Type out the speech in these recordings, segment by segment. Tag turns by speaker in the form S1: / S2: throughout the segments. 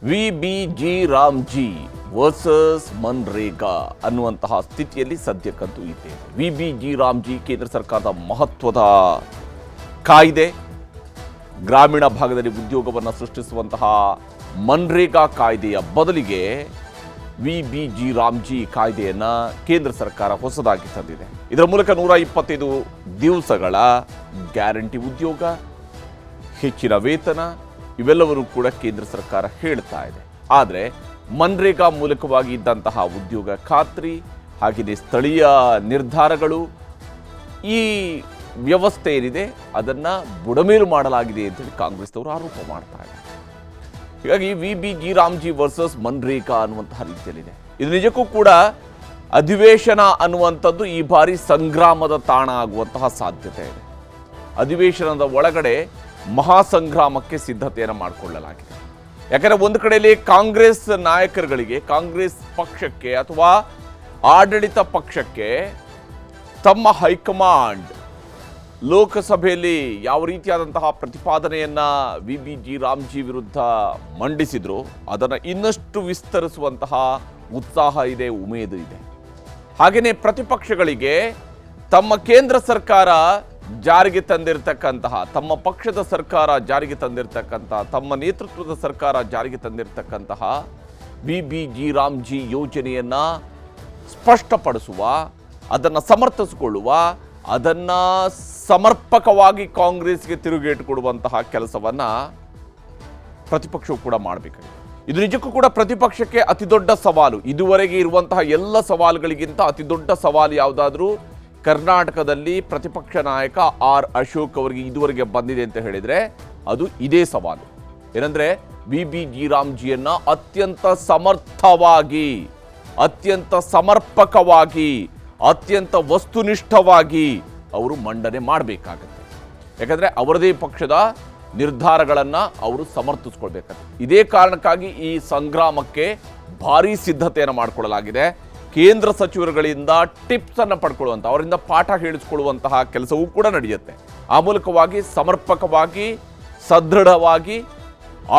S1: VBG Ramji versus MNREGA ಅನ್ನುವಂತಹ ಸ್ಥಿತಿಯಲ್ಲಿ ಸದ್ಯಕ್ಕಂತೂ ಇದೆ. ವಿಬಿಜಿ ರಾಮ್ಜಿ ಕೇಂದ್ರ ಸರ್ಕಾರದ ಮಹತ್ವದ ಕಾಯ್ದೆ, ಗ್ರಾಮೀಣ ಭಾಗದಲ್ಲಿ ಉದ್ಯೋಗವನ್ನು ಸೃಷ್ಟಿಸುವಂತಹ ಮನ್ರೇಗಾ ಕಾಯ್ದೆಯ ಬದಲಿಗೆ ವಿಬಿಜಿ ರಾಮ್ಜಿ ಕಾಯ್ದೆಯನ್ನು ಕೇಂದ್ರ ಸರ್ಕಾರ ಹೊಸದಾಗಿ ತಂದಿದೆ. ಇದರ ಮೂಲಕ 125 ದಿವಸಗಳ ಗ್ಯಾರಂಟಿ ಉದ್ಯೋಗ, ಹೆಚ್ಚಿನ ವೇತನ ಇವೆಲ್ಲವನ್ನೂ ಕೂಡ ಕೇಂದ್ರ ಸರ್ಕಾರ ಹೇಳ್ತಾ ಇದೆ. ಆದರೆ ಮನ್ರೇಗಾ ಮೂಲಕವಾಗಿ ಇದ್ದಂತಹ ಉದ್ಯೋಗ ಖಾತ್ರಿ ಹಾಗೆಯೇ ಸ್ಥಳೀಯ ನಿರ್ಧಾರಗಳು, ಈ ವ್ಯವಸ್ಥೆ ಏನಿದೆ ಅದನ್ನು ಬುಡಮೇಲು ಮಾಡಲಾಗಿದೆ ಅಂತೇಳಿ ಕಾಂಗ್ರೆಸ್ನವರು ಆರೋಪ ಮಾಡ್ತಾ ಇದ್ದಾರೆ. ಹೀಗಾಗಿ ವಿಬಿಜಿ ರಾಮ್ಜಿ ವರ್ಸಸ್ ಮನ್ರೇಗಾ ಅನ್ನುವಂತಹ ರೀತಿಯಲ್ಲಿದೆ. ಇದು ನಿಜಕ್ಕೂ ಕೂಡ ಅಧಿವೇಶನ ಅನ್ನುವಂಥದ್ದು ಈ ಬಾರಿ ಸಂಗ್ರಾಮದ ತಾಣ ಆಗುವಂತಹ ಸಾಧ್ಯತೆ ಇದೆ. ಅಧಿವೇಶನದ ಒಳಗಡೆ ಮಹಾಸಂಗ್ರಾಮಕ್ಕೆ ಸಿದ್ಧತೆಯನ್ನು ಮಾಡಿಕೊಳ್ಳಲಾಗಿದೆ. ಯಾಕಂದರೆ ಒಂದು ಕಡೆಯಲ್ಲಿ ಕಾಂಗ್ರೆಸ್ ನಾಯಕರುಗಳಿಗೆ, ಕಾಂಗ್ರೆಸ್ ಪಕ್ಷಕ್ಕೆ ಅಥವಾ ಆಡಳಿತ ಪಕ್ಷಕ್ಕೆ ತಮ್ಮ ಹೈಕಮಾಂಡ್ ಲೋಕಸಭೆಯಲ್ಲಿ ಯಾವ ರೀತಿಯಾದಂತಹ ಪ್ರತಿಪಾದನೆಯನ್ನು ವಿಬಿಜಿ ರಾಮ್ಜಿ ವಿರುದ್ಧ ಮಂಡಿಸಿದ್ರು ಅದನ್ನು ಇನ್ನಷ್ಟು ವಿಸ್ತರಿಸುವಂತಹ ಉತ್ಸಾಹ ಇದೆ, ಉಮೇದು ಇದೆ. ಹಾಗೆಯೇ ಪ್ರತಿಪಕ್ಷಗಳಿಗೆ ತಮ್ಮ ಕೇಂದ್ರ ಸರ್ಕಾರ ಜಾರಿಗೆ ತಂದಿರತಕ್ಕಂತಹ, ತಮ್ಮ ಪಕ್ಷದ ಸರ್ಕಾರ ಜಾರಿಗೆ ತಂದಿರತಕ್ಕಂತಹ, ತಮ್ಮ ನೇತೃತ್ವದ ಸರ್ಕಾರ ಜಾರಿಗೆ ತಂದಿರತಕ್ಕಂತಹ ವಿಬಿಜಿ ರಾಮ್ಜಿ ಯೋಜನೆಯನ್ನು ಸ್ಪಷ್ಟಪಡಿಸುವ, ಅದನ್ನು ಸಮರ್ಥಿಸಿಕೊಳ್ಳುವ, ಅದನ್ನು ಸಮರ್ಪಕವಾಗಿ ಕಾಂಗ್ರೆಸ್ಗೆ ತಿರುಗೇಟು ಕೊಡುವಂತಹ ಕೆಲಸವನ್ನು ಪ್ರತಿಪಕ್ಷವು ಕೂಡ ಮಾಡಬೇಕಾಗಿದೆ. ಇದು ನಿಜಕ್ಕೂ ಕೂಡ ಪ್ರತಿಪಕ್ಷಕ್ಕೆ ಅತಿ ದೊಡ್ಡ ಸವಾಲು. ಇದುವರೆಗೆ ಇರುವಂತಹ ಎಲ್ಲ ಸವಾಲುಗಳಿಗಿಂತ ಅತಿ ದೊಡ್ಡ ಸವಾಲು ಯಾವುದಾದ್ರೂ ಕರ್ನಾಟಕದಲ್ಲಿ ಪ್ರತಿಪಕ್ಷ ನಾಯಕ ಆರ್ ಅಶೋಕ್ ಅವರಿಗೆ ಇದುವರೆಗೆ ಬಂದಿದೆ ಅಂತ ಹೇಳಿದರೆ ಅದು ಇದೇ ಸವಾಲು. ಏನಂದರೆ ವಿಬಿಜಿ ರಾಮ್ಜಿಯನ್ನು ಅತ್ಯಂತ ಸಮರ್ಥವಾಗಿ, ಅತ್ಯಂತ ಸಮರ್ಪಕವಾಗಿ, ಅತ್ಯಂತ ವಸ್ತುನಿಷ್ಠವಾಗಿ ಅವರು ಮಂಡನೆ ಮಾಡಬೇಕಾಗತ್ತೆ. ಯಾಕಂದರೆ ಅವರದೇ ಪಕ್ಷದ ನಿರ್ಧಾರಗಳನ್ನು ಅವರು ಸಮರ್ಥಿಸ್ಕೊಳ್ಬೇಕಾಗುತ್ತೆ. ಇದೇ ಕಾರಣಕ್ಕಾಗಿ ಈ ಸಂಗ್ರಾಮಕ್ಕೆ ಭಾರೀ ಸಿದ್ಧತೆಯನ್ನು ಮಾಡಿಕೊಳ್ಳಲಾಗಿದೆ. ಕೇಂದ್ರ ಸಚಿವರುಗಳಿಂದ ಟಿಪ್ಸನ್ನು ಪಡ್ಕೊಳ್ಳುವಂಥ, ಅವರಿಂದ ಪಾಠ ಹೇಳಿಸ್ಕೊಳ್ಳುವಂತಹ ಕೆಲಸವೂ ಕೂಡ ನಡೆಯುತ್ತೆ. ಆ ಮೂಲಕವಾಗಿ ಸಮರ್ಪಕವಾಗಿ, ಸದೃಢವಾಗಿ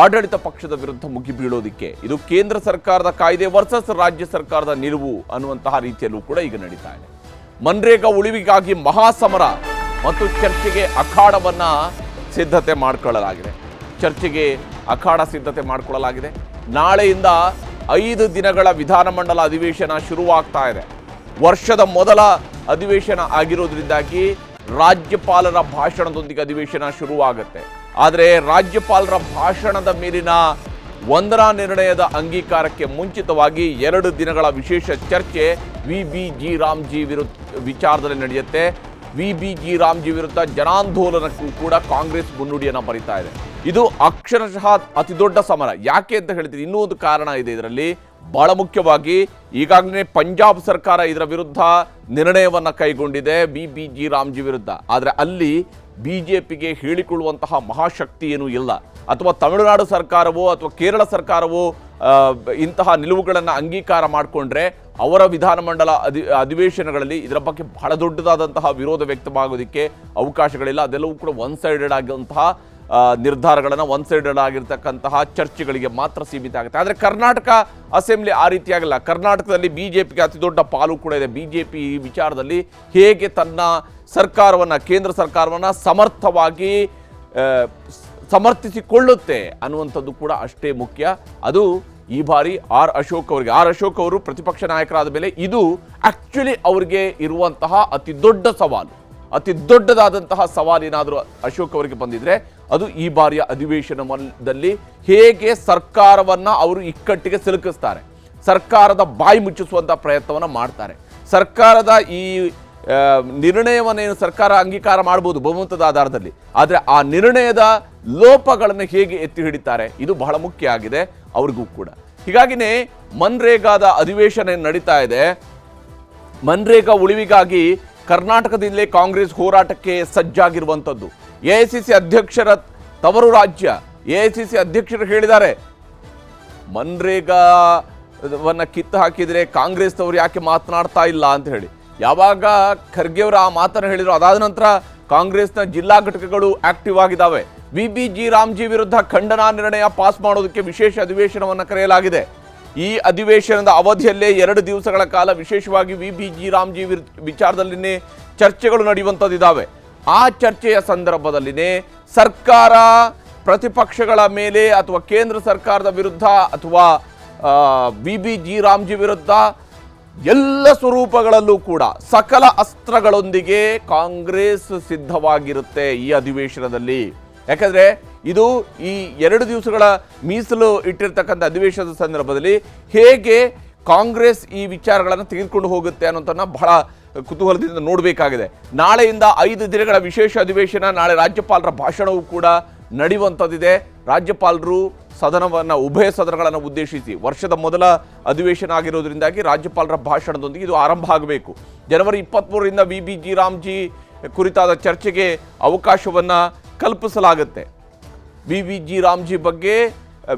S1: ಆಡಳಿತ ಪಕ್ಷದ ವಿರುದ್ಧ ಮುಗಿಬೀಳೋದಕ್ಕೆ ಇದು ಕೇಂದ್ರ ಸರ್ಕಾರದ ಕಾಯ್ದೆ ವರ್ಸಸ್ ರಾಜ್ಯ ಸರ್ಕಾರದ ನಿಲುವು ಅನ್ನುವಂತಹ ರೀತಿಯಲ್ಲೂ ಕೂಡ ಈಗ ನಡೀತಾ ಇದೆ. ಮನ್ರೇಗಾ ಉಳಿವಿಗಾಗಿ ಮಹಾಸಮರ ಮತ್ತು ಚರ್ಚೆಗೆ ಅಖಾಡವನ್ನು ಸಿದ್ಧತೆ ಮಾಡಿಕೊಳ್ಳಲಾಗಿದೆ. ಚರ್ಚೆಗೆ ಅಖಾಡ ಸಿದ್ಧತೆ ಮಾಡಿಕೊಳ್ಳಲಾಗಿದೆ. ನಾಳೆಯಿಂದ 5 ದಿನಗಳ ವಿಧಾನಮಂಡಲ ಅಧಿವೇಶನ ಶುರುವಾಗ್ತಾ ಇದೆ. ವರ್ಷದ ಮೊದಲ ಅಧಿವೇಶನ ಆಗಿರೋದ್ರಿಂದಾಗಿ ರಾಜ್ಯಪಾಲರ ಭಾಷಣದೊಂದಿಗೆ ಅಧಿವೇಶನ ಶುರುವಾಗುತ್ತೆ. ಆದರೆ ರಾಜ್ಯಪಾಲರ ಭಾಷಣದ ಮೇಲಿನ ವಂದನಾ ನಿರ್ಣಯದ ಅಂಗೀಕಾರಕ್ಕೆ ಮುಂಚಿತವಾಗಿ 2 ದಿನಗಳ ವಿಶೇಷ ಚರ್ಚೆ ವಿಬಿಜಿ ರಾಮ್ಜಿ ವಿಚಾರದಲ್ಲಿ ನಡೆಯುತ್ತೆ. ವಿಬಿಜಿ ರಾಮ್ಜಿ ವಿರುದ್ಧ ಜನಾಂದೋಲನಕ್ಕೂ ಕೂಡ ಕಾಂಗ್ರೆಸ್ ಮುನ್ನುಡಿಯನ್ನು ಬರಿತಾ ಇದೆ. ಇದು ಅಕ್ಷರಶಃ ಅತಿ ದೊಡ್ಡ ಸಮರ. ಯಾಕೆ ಅಂತ ಹೇಳ್ತೀವಿ, ಇನ್ನೂ ಒಂದು ಕಾರಣ ಇದೆ ಇದರಲ್ಲಿ. ಬಹಳ ಮುಖ್ಯವಾಗಿ ಈಗಾಗಲೇ ಪಂಜಾಬ್ ಸರ್ಕಾರ ಇದರ ವಿರುದ್ಧ ನಿರ್ಣಯವನ್ನು ಕೈಗೊಂಡಿದೆ ವಿಬಿಜಿ ರಾಮ್ಜಿ ವಿರುದ್ಧ. ಆದರೆ ಅಲ್ಲಿ ಬಿಜೆಪಿಗೆ ಹೇಳಿಕೊಳ್ಳುವಂತಹ ಮಹಾಶಕ್ತಿ ಏನೂ ಇಲ್ಲ. ಅಥವಾ ತಮಿಳುನಾಡು ಸರ್ಕಾರವೋ ಅಥವಾ ಕೇರಳ ಸರ್ಕಾರವೋ ಇಂತಹ ನಿಲುವುಗಳನ್ನು ಅಂಗೀಕಾರ ಮಾಡಿಕೊಂಡ್ರೆ ಅವರ ವಿಧಾನಮಂಡಲ ಅಧಿವೇಶನಗಳಲ್ಲಿ ಇದರ ಬಗ್ಗೆ ಬಹಳ ದೊಡ್ಡದಾದಂತಹ ವಿರೋಧ ವ್ಯಕ್ತವಾಗೋದಕ್ಕೆ ಅವಕಾಶಗಳಿಲ್ಲ. ಅದೆಲ್ಲವೂ ಕೂಡ ಒನ್ ಸೈಡೆಡ್ ಆಗುವಂತಹ ನಿರ್ಧಾರಗಳನ್ನು, ಒನ್ ಸೈಡೆಡ್ ಆಗಿರ್ತಕ್ಕಂತಹ ಚರ್ಚೆಗಳಿಗೆ ಮಾತ್ರ ಸೀಮಿತ ಆಗುತ್ತೆ. ಆದರೆ ಕರ್ನಾಟಕ ಅಸೆಂಬ್ಲಿ ಆ ರೀತಿಯಾಗಲ್ಲ. ಕರ್ನಾಟಕದಲ್ಲಿ ಬಿಜೆಪಿಗೆ ಅತಿ ದೊಡ್ಡ ಪಾಲು ಕೂಡ ಇದೆ. ಬಿಜೆಪಿ ಈ ವಿಚಾರದಲ್ಲಿ ಹೇಗೆ ತನ್ನ ಸರ್ಕಾರವನ್ನು, ಕೇಂದ್ರ ಸರ್ಕಾರವನ್ನು ಸಮರ್ಥವಾಗಿ ಸಮರ್ಥಿಸಿಕೊಳ್ಳುತ್ತೆ ಅನ್ನುವಂಥದ್ದು ಕೂಡ ಅಷ್ಟೇ ಮುಖ್ಯ. ಅದು ಈ ಬಾರಿ ಆರ್ ಅಶೋಕ್ ಅವರಿಗೆ, ಆರ್ ಅಶೋಕ್ ಅವರು ಪ್ರತಿಪಕ್ಷ ನಾಯಕರಾದ ಮೇಲೆ ಇದು ಆ್ಯಕ್ಚುಲಿ ಅವರಿಗೆ ಇರುವಂತಹ ಅತಿ ದೊಡ್ಡ ಸವಾಲು. ಅತಿ ದೊಡ್ಡದಾದಂತಹ ಸವಾಲೇನಾದರೂ ಅಶೋಕ್ ಅವರಿಗೆ ಬಂದಿದ್ರೆ ಅದು ಈ ಬಾರಿಯ ಅಧಿವೇಶನದಲ್ಲಿ ಹೇಗೆ ಸರ್ಕಾರವನ್ನು ಅವರು ಇಕ್ಕಟ್ಟಿಗೆ ಸಿಲುಕಿಸ್ತಾರೆ, ಸರ್ಕಾರದ ಬಾಯಿ ಮುಚ್ಚಿಸುವಂಥ ಪ್ರಯತ್ನವನ್ನು ಮಾಡ್ತಾರೆ. ಸರ್ಕಾರದ ಈ ನಿರ್ಣಯವನ್ನೇನು ಸರ್ಕಾರ ಅಂಗೀಕಾರ ಮಾಡ್ಬೋದು ಬಹುಮತದ ಆಧಾರದಲ್ಲಿ, ಆದರೆ ಆ ನಿರ್ಣಯದ ಲೋಪಗಳನ್ನು ಹೇಗೆ ಎತ್ತಿ ಹಿಡಿತಾರೆ ಇದು ಬಹಳ ಮುಖ್ಯ ಆಗಿದೆ ಅವ್ರಿಗೂ ಕೂಡ. ಹೀಗಾಗಿನೇ ಮನ್ರೇಗಾದ ಅಧಿವೇಶನ ನಡೀತಾ ಇದೆ. ಮನ್ರೇಗಾ ಉಳಿವಿಗಾಗಿ ಕರ್ನಾಟಕದಿಂದಲೇ ಕಾಂಗ್ರೆಸ್ ಹೋರಾಟಕ್ಕೆ ಸಜ್ಜಾಗಿರುವಂಥದ್ದು. ಎಐಸಿಸಿ ಅಧ್ಯಕ್ಷರ ತವರು ರಾಜ್ಯ, ಎಐಸಿಸಿ ಅಧ್ಯಕ್ಷರು ಹೇಳಿದ್ದಾರೆ ಮನ್ರೇಗಾವನ್ನು ಕಿತ್ತು ಹಾಕಿದರೆ ಕಾಂಗ್ರೆಸ್ನವರು ಯಾಕೆ ಮಾತನಾಡ್ತಾ ಇಲ್ಲ ಅಂತ ಹೇಳಿ. ಯಾವಾಗ ಖರ್ಗೆ ಅವರು ಆ ಮಾತನ್ನು ಹೇಳಿದ್ರು ಅದಾದ ನಂತರ ಕಾಂಗ್ರೆಸ್ನ ಜಿಲ್ಲಾ ಘಟಕಗಳು ಆಕ್ಟಿವ್ ಆಗಿದ್ದಾವೆ. ವಿಬಿಜಿ ರಾಮ್ಜಿ ವಿರುದ್ಧ ಖಂಡನಾ ನಿರ್ಣಯ ಪಾಸ್ ಮಾಡೋದಕ್ಕೆ ವಿಶೇಷ ಅಧಿವೇಶನವನ್ನು ಕರೆಯಲಾಗಿದೆ. ಈ ಅಧಿವೇಶನದ ಅವಧಿಯಲ್ಲೇ 2 ದಿವಸಗಳ ಕಾಲ ವಿಶೇಷವಾಗಿ ವಿಬಿಜಿ ರಾಮ್ಜಿ ವಿಚಾರದಲ್ಲಿನೇ ಚರ್ಚೆಗಳು ನಡೆಯುವಂಥದ್ದಿದ್ದಾವೆ. ಆ ಚರ್ಚೆಯ ಸಂದರ್ಭದಲ್ಲಿನೇ ಸರ್ಕಾರ ಪ್ರತಿಪಕ್ಷಗಳ ಮೇಲೆ ಅಥವಾ ಕೇಂದ್ರ ಸರ್ಕಾರದ ವಿರುದ್ಧ ಅಥವಾ ವಿಬಿಜಿ ರಾಮ್ಜಿ ವಿರುದ್ಧ ಎಲ್ಲ ಸ್ವರೂಪಗಳಲ್ಲೂ ಕೂಡ ಸಕಲ ಅಸ್ತ್ರಗಳೊಂದಿಗೆ ಕಾಂಗ್ರೆಸ್ ಸಿದ್ಧವಾಗಿರುತ್ತೆ ಈ ಅಧಿವೇಶನದಲ್ಲಿ. ಯಾಕಂದರೆ ಇದು ಈ 2 ದಿವಸಗಳ ಮೀಸಲು ಇಟ್ಟಿರ್ತಕ್ಕಂಥ ಅಧಿವೇಶನದ ಸಂದರ್ಭದಲ್ಲಿ ಹೇಗೆ ಕಾಂಗ್ರೆಸ್ ಈ ವಿಚಾರಗಳನ್ನು ತೆಗೆದುಕೊಂಡು ಹೋಗುತ್ತೆ ಅನ್ನೋದನ್ನು ಬಹಳ ಕುತೂಹಲದಿಂದ ನೋಡಬೇಕಾಗಿದೆ. ನಾಳೆಯಿಂದ 5 ದಿನಗಳ ವಿಶೇಷ ಅಧಿವೇಶನ, ನಾಳೆ ರಾಜ್ಯಪಾಲರ ಭಾಷಣವೂ ಕೂಡ ನಡೆಯುವಂಥದ್ದಿದೆ. ರಾಜ್ಯಪಾಲರು ಸದನವನ್ನು, ಉಭಯ ಸದನಗಳನ್ನು ಉದ್ದೇಶಿಸಿ ವರ್ಷದ ಮೊದಲ ಅಧಿವೇಶನ ಆಗಿರೋದ್ರಿಂದಾಗಿ ರಾಜ್ಯಪಾಲರ ಭಾಷಣದೊಂದಿಗೆ ಇದು ಆರಂಭ ಆಗಬೇಕು. ಜನವರಿ 23ರಿಂದ ವಿಬಿಜಿ ರಾಮ್ಜಿ ಕುರಿತಾದ ಚರ್ಚೆಗೆ ಅವಕಾಶವನ್ನು ಕಲ್ಪಿಸಲಾಗುತ್ತೆ. ವಿಬಿಜಿ ರಾಮ್ಜಿ ಬಗ್ಗೆ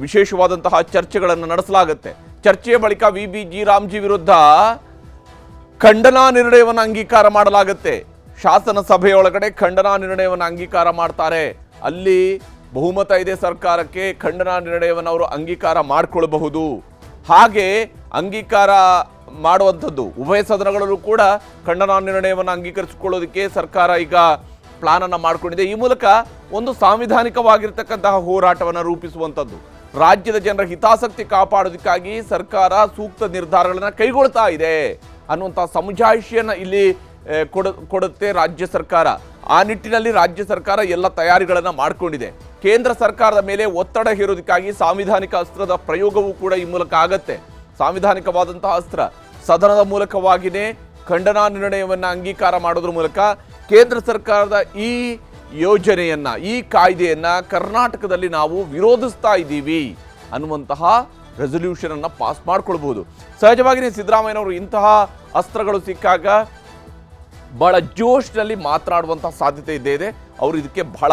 S1: ವಿಶೇಷವಾದಂತಹ ಚರ್ಚೆಗಳನ್ನು ನಡೆಸಲಾಗುತ್ತೆ. ಚರ್ಚೆಯ ಬಳಿಕ ವಿಬಿಜಿ ರಾಮ್ಜಿ ವಿರುದ್ಧ ಖಂಡನಾ ನಿರ್ಣಯವನ್ನು ಅಂಗೀಕಾರ ಮಾಡಲಾಗುತ್ತೆ. ಶಾಸನ ಸಭೆಯೊಳಗಡೆ ಖಂಡನಾ ನಿರ್ಣಯವನ್ನು ಅಂಗೀಕಾರ ಮಾಡ್ತಾರೆ. ಅಲ್ಲಿ ಬಹುಮತ ಇದೆ ಸರ್ಕಾರಕ್ಕೆ, ಖಂಡನಾ ನಿರ್ಣಯವನ್ನು ಅವರು ಅಂಗೀಕಾರ ಮಾಡಿಕೊಳ್ಳಬಹುದು. ಹಾಗೆ ಅಂಗೀಕಾರ ಮಾಡುವಂಥದ್ದು ಉಭಯ ಸದನಗಳಲ್ಲೂ ಕೂಡ ಖಂಡನಾ ನಿರ್ಣಯವನ್ನು ಅಂಗೀಕರಿಸಿಕೊಳ್ಳೋದಕ್ಕೆ ಸರ್ಕಾರ ಈಗ ಪ್ಲಾನನ್ನು ಮಾಡಿಕೊಂಡಿದೆ. ಈ ಮೂಲಕ ಒಂದು ಸಾಂವಿಧಾನಿಕವಾಗಿರ್ತಕ್ಕಂತಹ ಹೋರಾಟವನ್ನು ರೂಪಿಸುವಂಥದ್ದು, ರಾಜ್ಯದ ಜನರ ಹಿತಾಸಕ್ತಿ ಕಾಪಾಡೋದಕ್ಕಾಗಿ ಸರ್ಕಾರ ಸೂಕ್ತ ನಿರ್ಧಾರಗಳನ್ನು ಕೈಗೊಳ್ತಾ ಇದೆ ಅನ್ನುವಂಥ ಸಮಜಾಯಿಷಿಯನ್ನು ಇಲ್ಲಿ ಕೊಡುತ್ತೆ ರಾಜ್ಯ ಸರ್ಕಾರ. ಆ ನಿಟ್ಟಿನಲ್ಲಿ ರಾಜ್ಯ ಸರ್ಕಾರ ಎಲ್ಲ ತಯಾರಿಗಳನ್ನು ಮಾಡಿಕೊಂಡಿದೆ. ಕೇಂದ್ರ ಸರ್ಕಾರದ ಮೇಲೆ ಒತ್ತಡ ಹೇರೋದಕ್ಕಾಗಿ ಸಾಂವಿಧಾನಿಕ ಅಸ್ತ್ರದ ಪ್ರಯೋಗವೂ ಕೂಡ ಈ ಮೂಲಕ ಆಗತ್ತೆ. ಸಾಂವಿಧಾನಿಕವಾದಂತಹ ಅಸ್ತ್ರ ಸದನದ ಮೂಲಕವಾಗಿಯೇ ಖಂಡನಾ ನಿರ್ಣಯವನ್ನು ಅಂಗೀಕಾರ ಮಾಡೋದ್ರ ಮೂಲಕ ಕೇಂದ್ರ ಸರ್ಕಾರದ ಈ ಯೋಜನೆಯನ್ನು, ಈ ಕಾಯ್ದೆಯನ್ನು ಕರ್ನಾಟಕದಲ್ಲಿ ನಾವು ವಿರೋಧಿಸ್ತಾ ಇದ್ದೀವಿ ಅನ್ನುವಂತಹ ರೆಸಲ್ಯೂಷನನ್ನು ಪಾಸ್ ಮಾಡ್ಕೊಳ್ಬಹುದು. ಸಹಜವಾಗಿಯೇ ಸಿದ್ದರಾಮಯ್ಯನವರು ಇಂತಹ ಅಸ್ತ್ರಗಳು ಸಿಕ್ಕಾಗ ಬಹಳ ಜೋಶ್ನಲ್ಲಿ ಮಾತನಾಡುವಂಥ ಸಾಧ್ಯತೆ ಇದೆ. ಅವರು ಇದಕ್ಕೆ ಬಹಳ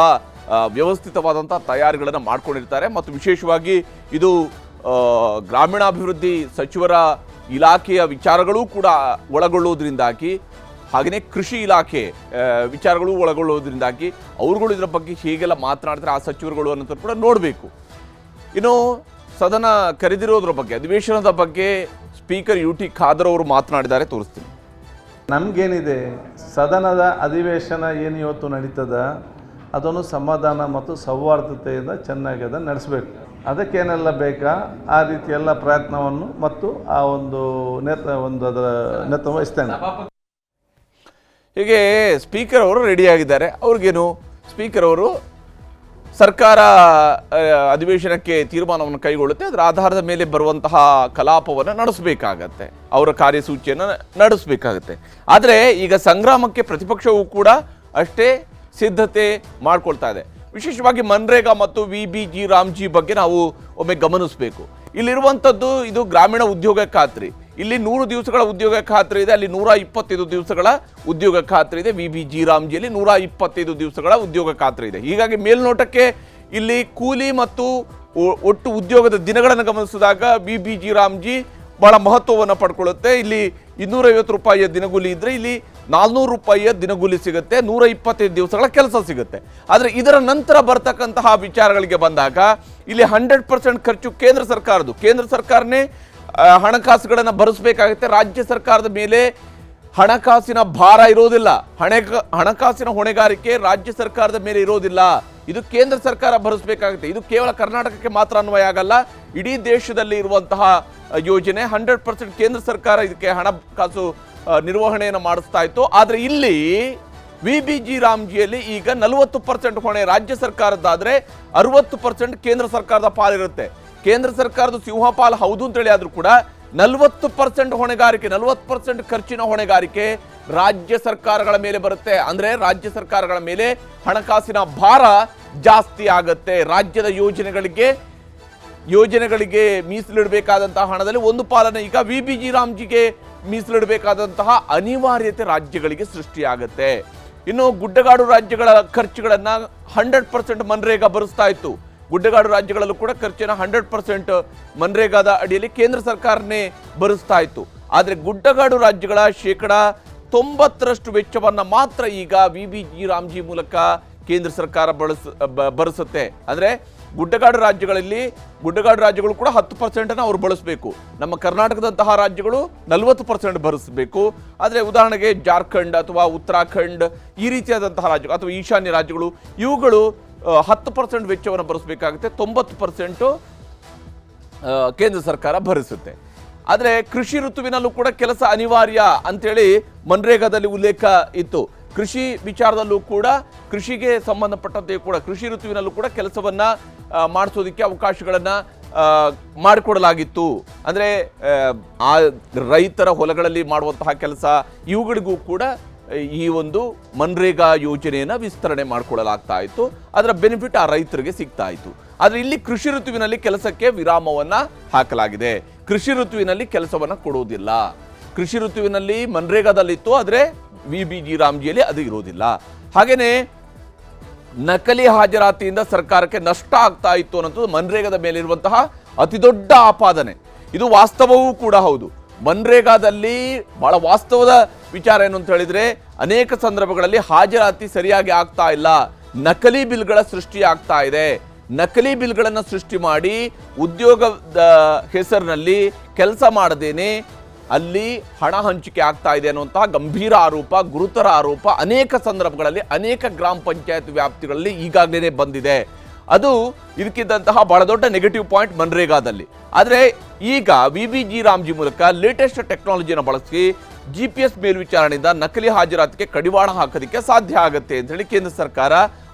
S1: ವ್ಯವಸ್ಥಿತವಾದಂಥ ತಯಾರಿಗಳನ್ನು ಮಾಡ್ಕೊಂಡಿರ್ತಾರೆ. ಮತ್ತು ವಿಶೇಷವಾಗಿ ಇದು ಗ್ರಾಮೀಣಾಭಿವೃದ್ಧಿ ಸಚಿವರ ಇಲಾಖೆಯ ವಿಚಾರಗಳೂ ಕೂಡ ಒಳಗೊಳ್ಳುವುದರಿಂದಾಗಿ, ಹಾಗೆಯೇ ಕೃಷಿ ಇಲಾಖೆ ವಿಚಾರಗಳು ಒಳಗೊಳ್ಳುವುದರಿಂದಾಗಿ ಅವರುಗಳು ಇದರ ಬಗ್ಗೆ ಹೇಗೆಲ್ಲ ಮಾತನಾಡ್ತಾರೆ ಆ ಸಚಿವರುಗಳು ಅನ್ನೋದು ಕೂಡ ನೋಡಬೇಕು. ಇನ್ನು ಸದನ ಕರೆದಿರೋದ್ರ ಬಗ್ಗೆ, ಅಧಿವೇಶನದ ಬಗ್ಗೆ ಸ್ಪೀಕರ್ UT ಖಾದರ್ ಅವರು ಮಾತನಾಡಿದ್ದಾರೆ, ತೋರಿಸ್ತೀನಿ.
S2: ನಮಗೇನಿದೆ, ಸದನದ ಅಧಿವೇಶನ ಏನು ಇವತ್ತು ನಡೀತದ ಅದನ್ನು ಸಮಾಧಾನ ಮತ್ತು ಸೌಹಾರ್ದತೆಯಿಂದ ಚೆನ್ನಾಗಿ ಅದನ್ನು ನಡೆಸಬೇಕು. ಅದಕ್ಕೇನೆಲ್ಲ ಬೇಕಾ ಆ ರೀತಿ ಎಲ್ಲ ಪ್ರಯತ್ನವನ್ನು ಮತ್ತು ಆ ಒಂದು ಅದರ ನೇತೃತ್ವ ವಹಿಸ್ತೇನೆ.
S1: ಹೀಗೆ ಸ್ಪೀಕರ್ ಅವರು ರೆಡಿಯಾಗಿದ್ದಾರೆ. ಅವ್ರಿಗೇನು, ಸ್ಪೀಕರ್ ಅವರು ಸರ್ಕಾರ ಅಧಿವೇಶನಕ್ಕೆ ತೀರ್ಮಾನವನ್ನು ಕೈಗೊಳ್ಳುತ್ತೆ, ಅದರ ಆಧಾರದ ಮೇಲೆ ಬರುವಂತಹ ಕಲಾಪವನ್ನು ನಡೆಸಬೇಕಾಗತ್ತೆ, ಅವರ ಕಾರ್ಯಸೂಚಿಯನ್ನು ನಡೆಸಬೇಕಾಗತ್ತೆ. ಆದರೆ ಈಗ ಸಂಗ್ರಾಮಕ್ಕೆ ಪ್ರತಿಪಕ್ಷವೂ ಕೂಡ ಅಷ್ಟೇ ಸಿದ್ಧತೆ ಮಾಡಿಕೊಳ್ತಾ ಇದೆ. ವಿಶೇಷವಾಗಿ ಮನ್ರೇಗಾ ಮತ್ತು ವಿಬಿಜಿ ರಾಮ್ಜಿ ಬಗ್ಗೆ ನಾವು ಒಮ್ಮೆ ಗಮನಿಸಬೇಕು. ಇಲ್ಲಿರುವಂಥದ್ದು ಇದು ಗ್ರಾಮೀಣ ಉದ್ಯೋಗ ಖಾತ್ರಿ. ಇಲ್ಲಿ 100 ದಿವಸಗಳ ಉದ್ಯೋಗ ಖಾತ್ರಿ ಇದೆ, ಅಲ್ಲಿ 125 ದಿವಸಗಳ ಉದ್ಯೋಗ ಖಾತ್ರಿ ಇದೆ. ವಿಬಿಜಿ ರಾಮ್ಜಿಯಲ್ಲಿ 125 ದಿವಸಗಳ ಉದ್ಯೋಗ ಖಾತ್ರಿ ಇದೆ. ಹೀಗಾಗಿ ಮೇಲ್ನೋಟಕ್ಕೆ ಇಲ್ಲಿ ಕೂಲಿ ಮತ್ತು ಒಟ್ಟು ಉದ್ಯೋಗದ ದಿನಗಳನ್ನು ಗಮನಿಸಿದಾಗ ವಿಬಿಜಿ ರಾಮ್ಜಿ ಬಹಳ ಮಹತ್ವವನ್ನು ಪಡ್ಕೊಳ್ಳುತ್ತೆ. ಇಲ್ಲಿ 250 ರೂಪಾಯಿಯ ದಿನಗೂಲಿ ಇದ್ದರೆ ಇಲ್ಲಿ 400 ರೂಪಾಯಿಯ ದಿನಗೂಲಿ ಸಿಗುತ್ತೆ, 125 ದಿವಸಗಳ ಕೆಲಸ ಸಿಗುತ್ತೆ. ಆದರೆ ಇದರ ನಂತರ ಬರ್ತಕ್ಕಂತಹ ವಿಚಾರಗಳಿಗೆ ಬಂದಾಗ ಇಲ್ಲಿ 100% ಖರ್ಚು ಕೇಂದ್ರ ಸರ್ಕಾರದ್ದು. ಕೇಂದ್ರ ಸರ್ಕಾರನೇ ಹಣಕಾಸುಗಳನ್ನು ಭರಿಸಬೇಕಾಗುತ್ತೆ. ರಾಜ್ಯ ಸರ್ಕಾರದ ಮೇಲೆ ಹಣಕಾಸಿನ ಭಾರ ಇರೋದಿಲ್ಲ, ಹಣಕಾಸಿನ ಹೊಣೆಗಾರಿಕೆ ರಾಜ್ಯ ಸರ್ಕಾರದ ಮೇಲೆ ಇರೋದಿಲ್ಲ. ಇದು ಕೇಂದ್ರ ಸರ್ಕಾರ ಭರಿಸಬೇಕಾಗುತ್ತೆ. ಇದು ಕೇವಲ ಕರ್ನಾಟಕಕ್ಕೆ ಮಾತ್ರ ಅನ್ವಯ ಆಗಲ್ಲ, ಇಡೀ ದೇಶದಲ್ಲಿ ಇರುವಂತಹ ಯೋಜನೆ. 100% ಕೇಂದ್ರ ಸರ್ಕಾರ ಇದಕ್ಕೆ ಹಣಕಾಸು ನಿರ್ವಹಣೆಯನ್ನು ಮಾಡಿಸ್ತಾ ಇತ್ತು. ಆದರೆ ಇಲ್ಲಿ ವಿಬಿಜಿ ರಾಮ್ಜಿಯಲ್ಲಿ ಈಗ 40% ಹೊಣೆ ರಾಜ್ಯ ಸರ್ಕಾರದ್ದಾದರೆ 60% ಕೇಂದ್ರ ಸರ್ಕಾರದ ಪಾಲಿರುತ್ತೆ. ಕೇಂದ್ರ ಸರ್ಕಾರದ ಸಿಂಹಪಾಲು ಹೌದು ಅಂತೇಳಿ ಆದರೂ ಕೂಡ 40% ಹೊಣೆಗಾರಿಕೆ, 40% ಖರ್ಚಿನ ಹೊಣೆಗಾರಿಕೆ ರಾಜ್ಯ ಸರ್ಕಾರಗಳ ಮೇಲೆ ಬರುತ್ತೆ. ಅಂದರೆ ರಾಜ್ಯ ಸರ್ಕಾರಗಳ ಮೇಲೆ ಹಣಕಾಸಿನ ಭಾರ ಜಾಸ್ತಿ ಆಗುತ್ತೆ. ರಾಜ್ಯದ ಯೋಜನೆಗಳಿಗೆ ಮೀಸಲಿಡಬೇಕಾದಂತಹ ಹಣದಲ್ಲಿ ಒಂದು ಪಾಲನೆ ಈಗ ವಿಬಿಜಿ ರಾಮ್ಜಿಗೆ ಮೀಸಲಿಡಬೇಕಾದಂತಹ ಅನಿವಾರ್ಯತೆ ರಾಜ್ಯಗಳಿಗೆ ಸೃಷ್ಟಿಯಾಗುತ್ತೆ. ಇನ್ನು ಗುಡ್ಡಗಾಡು ರಾಜ್ಯಗಳ ಖರ್ಚುಗಳನ್ನು 100% ಮನ್ರೇಗಾ ಭರಿಸ್ತಾ ಇತ್ತು. ಗುಡ್ಡಗಾಡು ರಾಜ್ಯಗಳಲ್ಲೂ ಕೂಡ ಖರ್ಚಿನ 100% ಮನ್ರೇಗಾದ ಅಡಿಯಲ್ಲಿ ಕೇಂದ್ರ ಸರ್ಕಾರನೇ ಭರಿಸ್ತಾ ಇತ್ತು. ಆದರೆ ಗುಡ್ಡಗಾಡು ರಾಜ್ಯಗಳ 90% ವೆಚ್ಚವನ್ನು ಮಾತ್ರ ಈಗ ವಿಬಿಜಿ ರಾಮ್ಜಿ ಮೂಲಕ ಕೇಂದ್ರ ಸರ್ಕಾರ ಭರಿಸುತ್ತೆ. ಅಂದರೆ ಗುಡ್ಡಗಾಡು ರಾಜ್ಯಗಳು ಕೂಡ 10% ಅವರು ಬಳಸಬೇಕು. ನಮ್ಮ ಕರ್ನಾಟಕದಂತಹ ರಾಜ್ಯಗಳು 40% ಭರಿಸಬೇಕು. ಆದರೆ ಉದಾಹರಣೆಗೆ ಜಾರ್ಖಂಡ್ ಅಥವಾ ಉತ್ತರಾಖಂಡ್ ಈ ರೀತಿಯಾದಂತಹ ರಾಜ್ಯಗಳು ಅಥವಾ ಈಶಾನ್ಯ ರಾಜ್ಯಗಳು ಇವುಗಳು 10% ವೆಚ್ಚವನ್ನು ಭರಿಸಬೇಕಾಗುತ್ತೆ. 90% ಕೇಂದ್ರ ಸರ್ಕಾರ ಭರಿಸುತ್ತೆ. ಆದರೆ ಕೃಷಿ ಋತುವಿನಲ್ಲೂ ಕೂಡ ಕೆಲಸ ಅನಿವಾರ್ಯ ಅಂತೇಳಿ ಮನ್ರೇಗಾದಲ್ಲಿ ಉಲ್ಲೇಖ ಇತ್ತು. ಕೃಷಿ ವಿಚಾರದಲ್ಲೂ ಕೂಡ ಕೃಷಿಗೆ ಸಂಬಂಧಪಟ್ಟಂತೆ ಕೂಡ ಕೃಷಿ ಋತುವಿನಲ್ಲೂ ಕೂಡ ಕೆಲಸವನ್ನು ಮಾಡಿಸೋದಕ್ಕೆ ಅವಕಾಶಗಳನ್ನು ಮಾಡಿಕೊಡಲಾಗಿತ್ತು. ಅಂದರೆ ಆ ರೈತರ ಹೊಲಗಳಲ್ಲಿ ಮಾಡುವಂತಹ ಕೆಲಸ ಇವುಗಳಿಗೂ ಕೂಡ ಈ ಒಂದು ಮನ್ರೇಗಾ ಯೋಜನೆಯನ್ನು ವಿಸ್ತರಣೆ ಮಾಡಿಕೊಳ್ಳಲಾಗ್ತಾ ಇತ್ತು. ಅದರ ಬೆನಿಫಿಟ್ ಆ ರೈತರಿಗೆ ಸಿಗ್ತಾ ಇತ್ತು. ಆದರೆ ಇಲ್ಲಿ ಕೃಷಿ ಋತುವಿನಲ್ಲಿ ಕೆಲಸಕ್ಕೆ ವಿರಾಮವನ್ನು ಹಾಕಲಾಗಿದೆ. ಕೃಷಿ ಋತುವಿನಲ್ಲಿ ಕೆಲಸವನ್ನು ಕೊಡುವುದಿಲ್ಲ. ಕೃಷಿ ಋತುವಿನಲ್ಲಿ ಮನ್ರೇಗಾದಲ್ಲಿತ್ತು, ಆದರೆ VBG ರಾಮ್ಜಿಯಲ್ಲಿ ಅದು ಇರೋದಿಲ್ಲ. ಹಾಗೆಯೇ ನಕಲಿ ಹಾಜರಾತಿಯಿಂದ ಸರ್ಕಾರಕ್ಕೆ ನಷ್ಟ ಆಗ್ತಾ ಇತ್ತು ಅನ್ನೋದು ಮನ್ರೇಗಾದ ಮೇಲಿರುವಂತಹ ಅತಿ ದೊಡ್ಡ ಆಪಾದನೆ. ಇದು ವಾಸ್ತವವೂ ಕೂಡ ಹೌದು. ಮನ್ರೇಗಾದಲ್ಲಿ ಬಹಳ ವಾಸ್ತವದ ವಿಚಾರ ಏನು ಅಂತ ಹೇಳಿದ್ರೆ, ಅನೇಕ ಸಂದರ್ಭಗಳಲ್ಲಿ ಹಾಜರಾತಿ ಸರಿಯಾಗಿ ಆಗ್ತಾ ಇಲ್ಲ. ನಕಲಿ ಬಿಲ್ಗಳ ಸೃಷ್ಟಿ ಆಗ್ತಾ ಇದೆ. ನಕಲಿ ಬಿಲ್ಗಳನ್ನು ಸೃಷ್ಟಿ ಮಾಡಿ ಉದ್ಯೋಗದ ಹೆಸರಿನಲ್ಲಿ ಕೆಲಸ ಮಾಡದೇನೆ ಅಲ್ಲಿ ಹಣ ಹಂಚಿಕೆ ಆಗ್ತಾ ಇದೆ ಅನ್ನುವಂತಹ ಗಂಭೀರ ಆರೋಪ, ಗುರುತರ ಆರೋಪ ಅನೇಕ ಸಂದರ್ಭಗಳಲ್ಲಿ ಅನೇಕ ಗ್ರಾಮ ಪಂಚಾಯತ್ ವ್ಯಾಪ್ತಿಗಳಲ್ಲಿ ಈಗಾಗಲೇ ಬಂದಿದೆ. ಅದು ಇದಕ್ಕಿದ್ದಂತಹ ಬಹಳ ದೊಡ್ಡ ನೆಗೆಟಿವ್ ಪಾಯಿಂಟ್ ಮನ್ರೇಗಾದಲ್ಲಿ. ಆದರೆ ಈಗ VBG ರಾಮ್ಜಿ ಮೂಲಕ ಲೇಟೆಸ್ಟ್ ಟೆಕ್ನಾಲಜಿಯನ್ನು ಬಳಸಿ GPS ಮೇಲ್ವಿಚಾರಣೆಯಿಂದ ನಕಲಿ ಹಾಜರಾತಿಗೆ ಕಡಿವಾಣ ಹಾಕೋದಕ್ಕೆ ಸಾಧ್ಯ ಆಗುತ್ತೆ ಅಂತ ಹೇಳಿ ಕೇಂದ್ರ ಸರ್ಕಾರ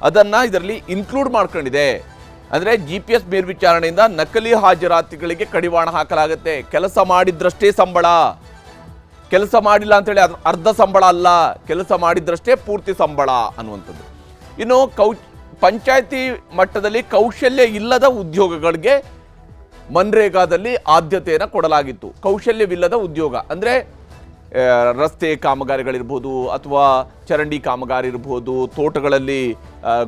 S1: ಅದನ್ನು ಇದರಲ್ಲಿ ಇನ್ಕ್ಲೂಡ್ ಮಾಡ್ಕೊಂಡಿದೆ. ಅಂದರೆ GPS ಮೇಲ್ವಿಚಾರಣೆಯಿಂದ ನಕಲಿ ಹಾಜರಾತಿಗಳಿಗೆ ಕಡಿವಾಣ ಹಾಕಲಾಗುತ್ತೆ. ಕೆಲಸ ಮಾಡಿದ್ರಷ್ಟೇ ಸಂಬಳ, ಕೆಲಸ ಮಾಡಿಲ್ಲ ಅಂತೇಳಿ ಅರ್ಧ ಸಂಬಳ ಅಲ್ಲ, ಕೆಲಸ ಮಾಡಿದ್ರಷ್ಟೇ ಪೂರ್ತಿ ಸಂಬಳ ಅನ್ನುವಂಥದ್ದು. ಇನ್ನು ಪಂಚಾಯತಿ ಮಟ್ಟದಲ್ಲಿ ಕೌಶಲ್ಯ ಇಲ್ಲದ ಉದ್ಯೋಗಗಳಿಗೆ ಮನ್ರೇಗಾದಲ್ಲಿ ಆದ್ಯತೆಯನ್ನು ಕೊಡಲಾಗಿತ್ತು. ಕೌಶಲ್ಯವಿಲ್ಲದ ಉದ್ಯೋಗ ಅಂದರೆ ರಸ್ತೆ ಕಾಮಗಾರಿಗಳಿರ್ಬೋದು ಅಥವಾ ಚರಂಡಿ ಕಾಮಗಾರಿ ಇರ್ಬೋದು, ತೋಟಗಳಲ್ಲಿ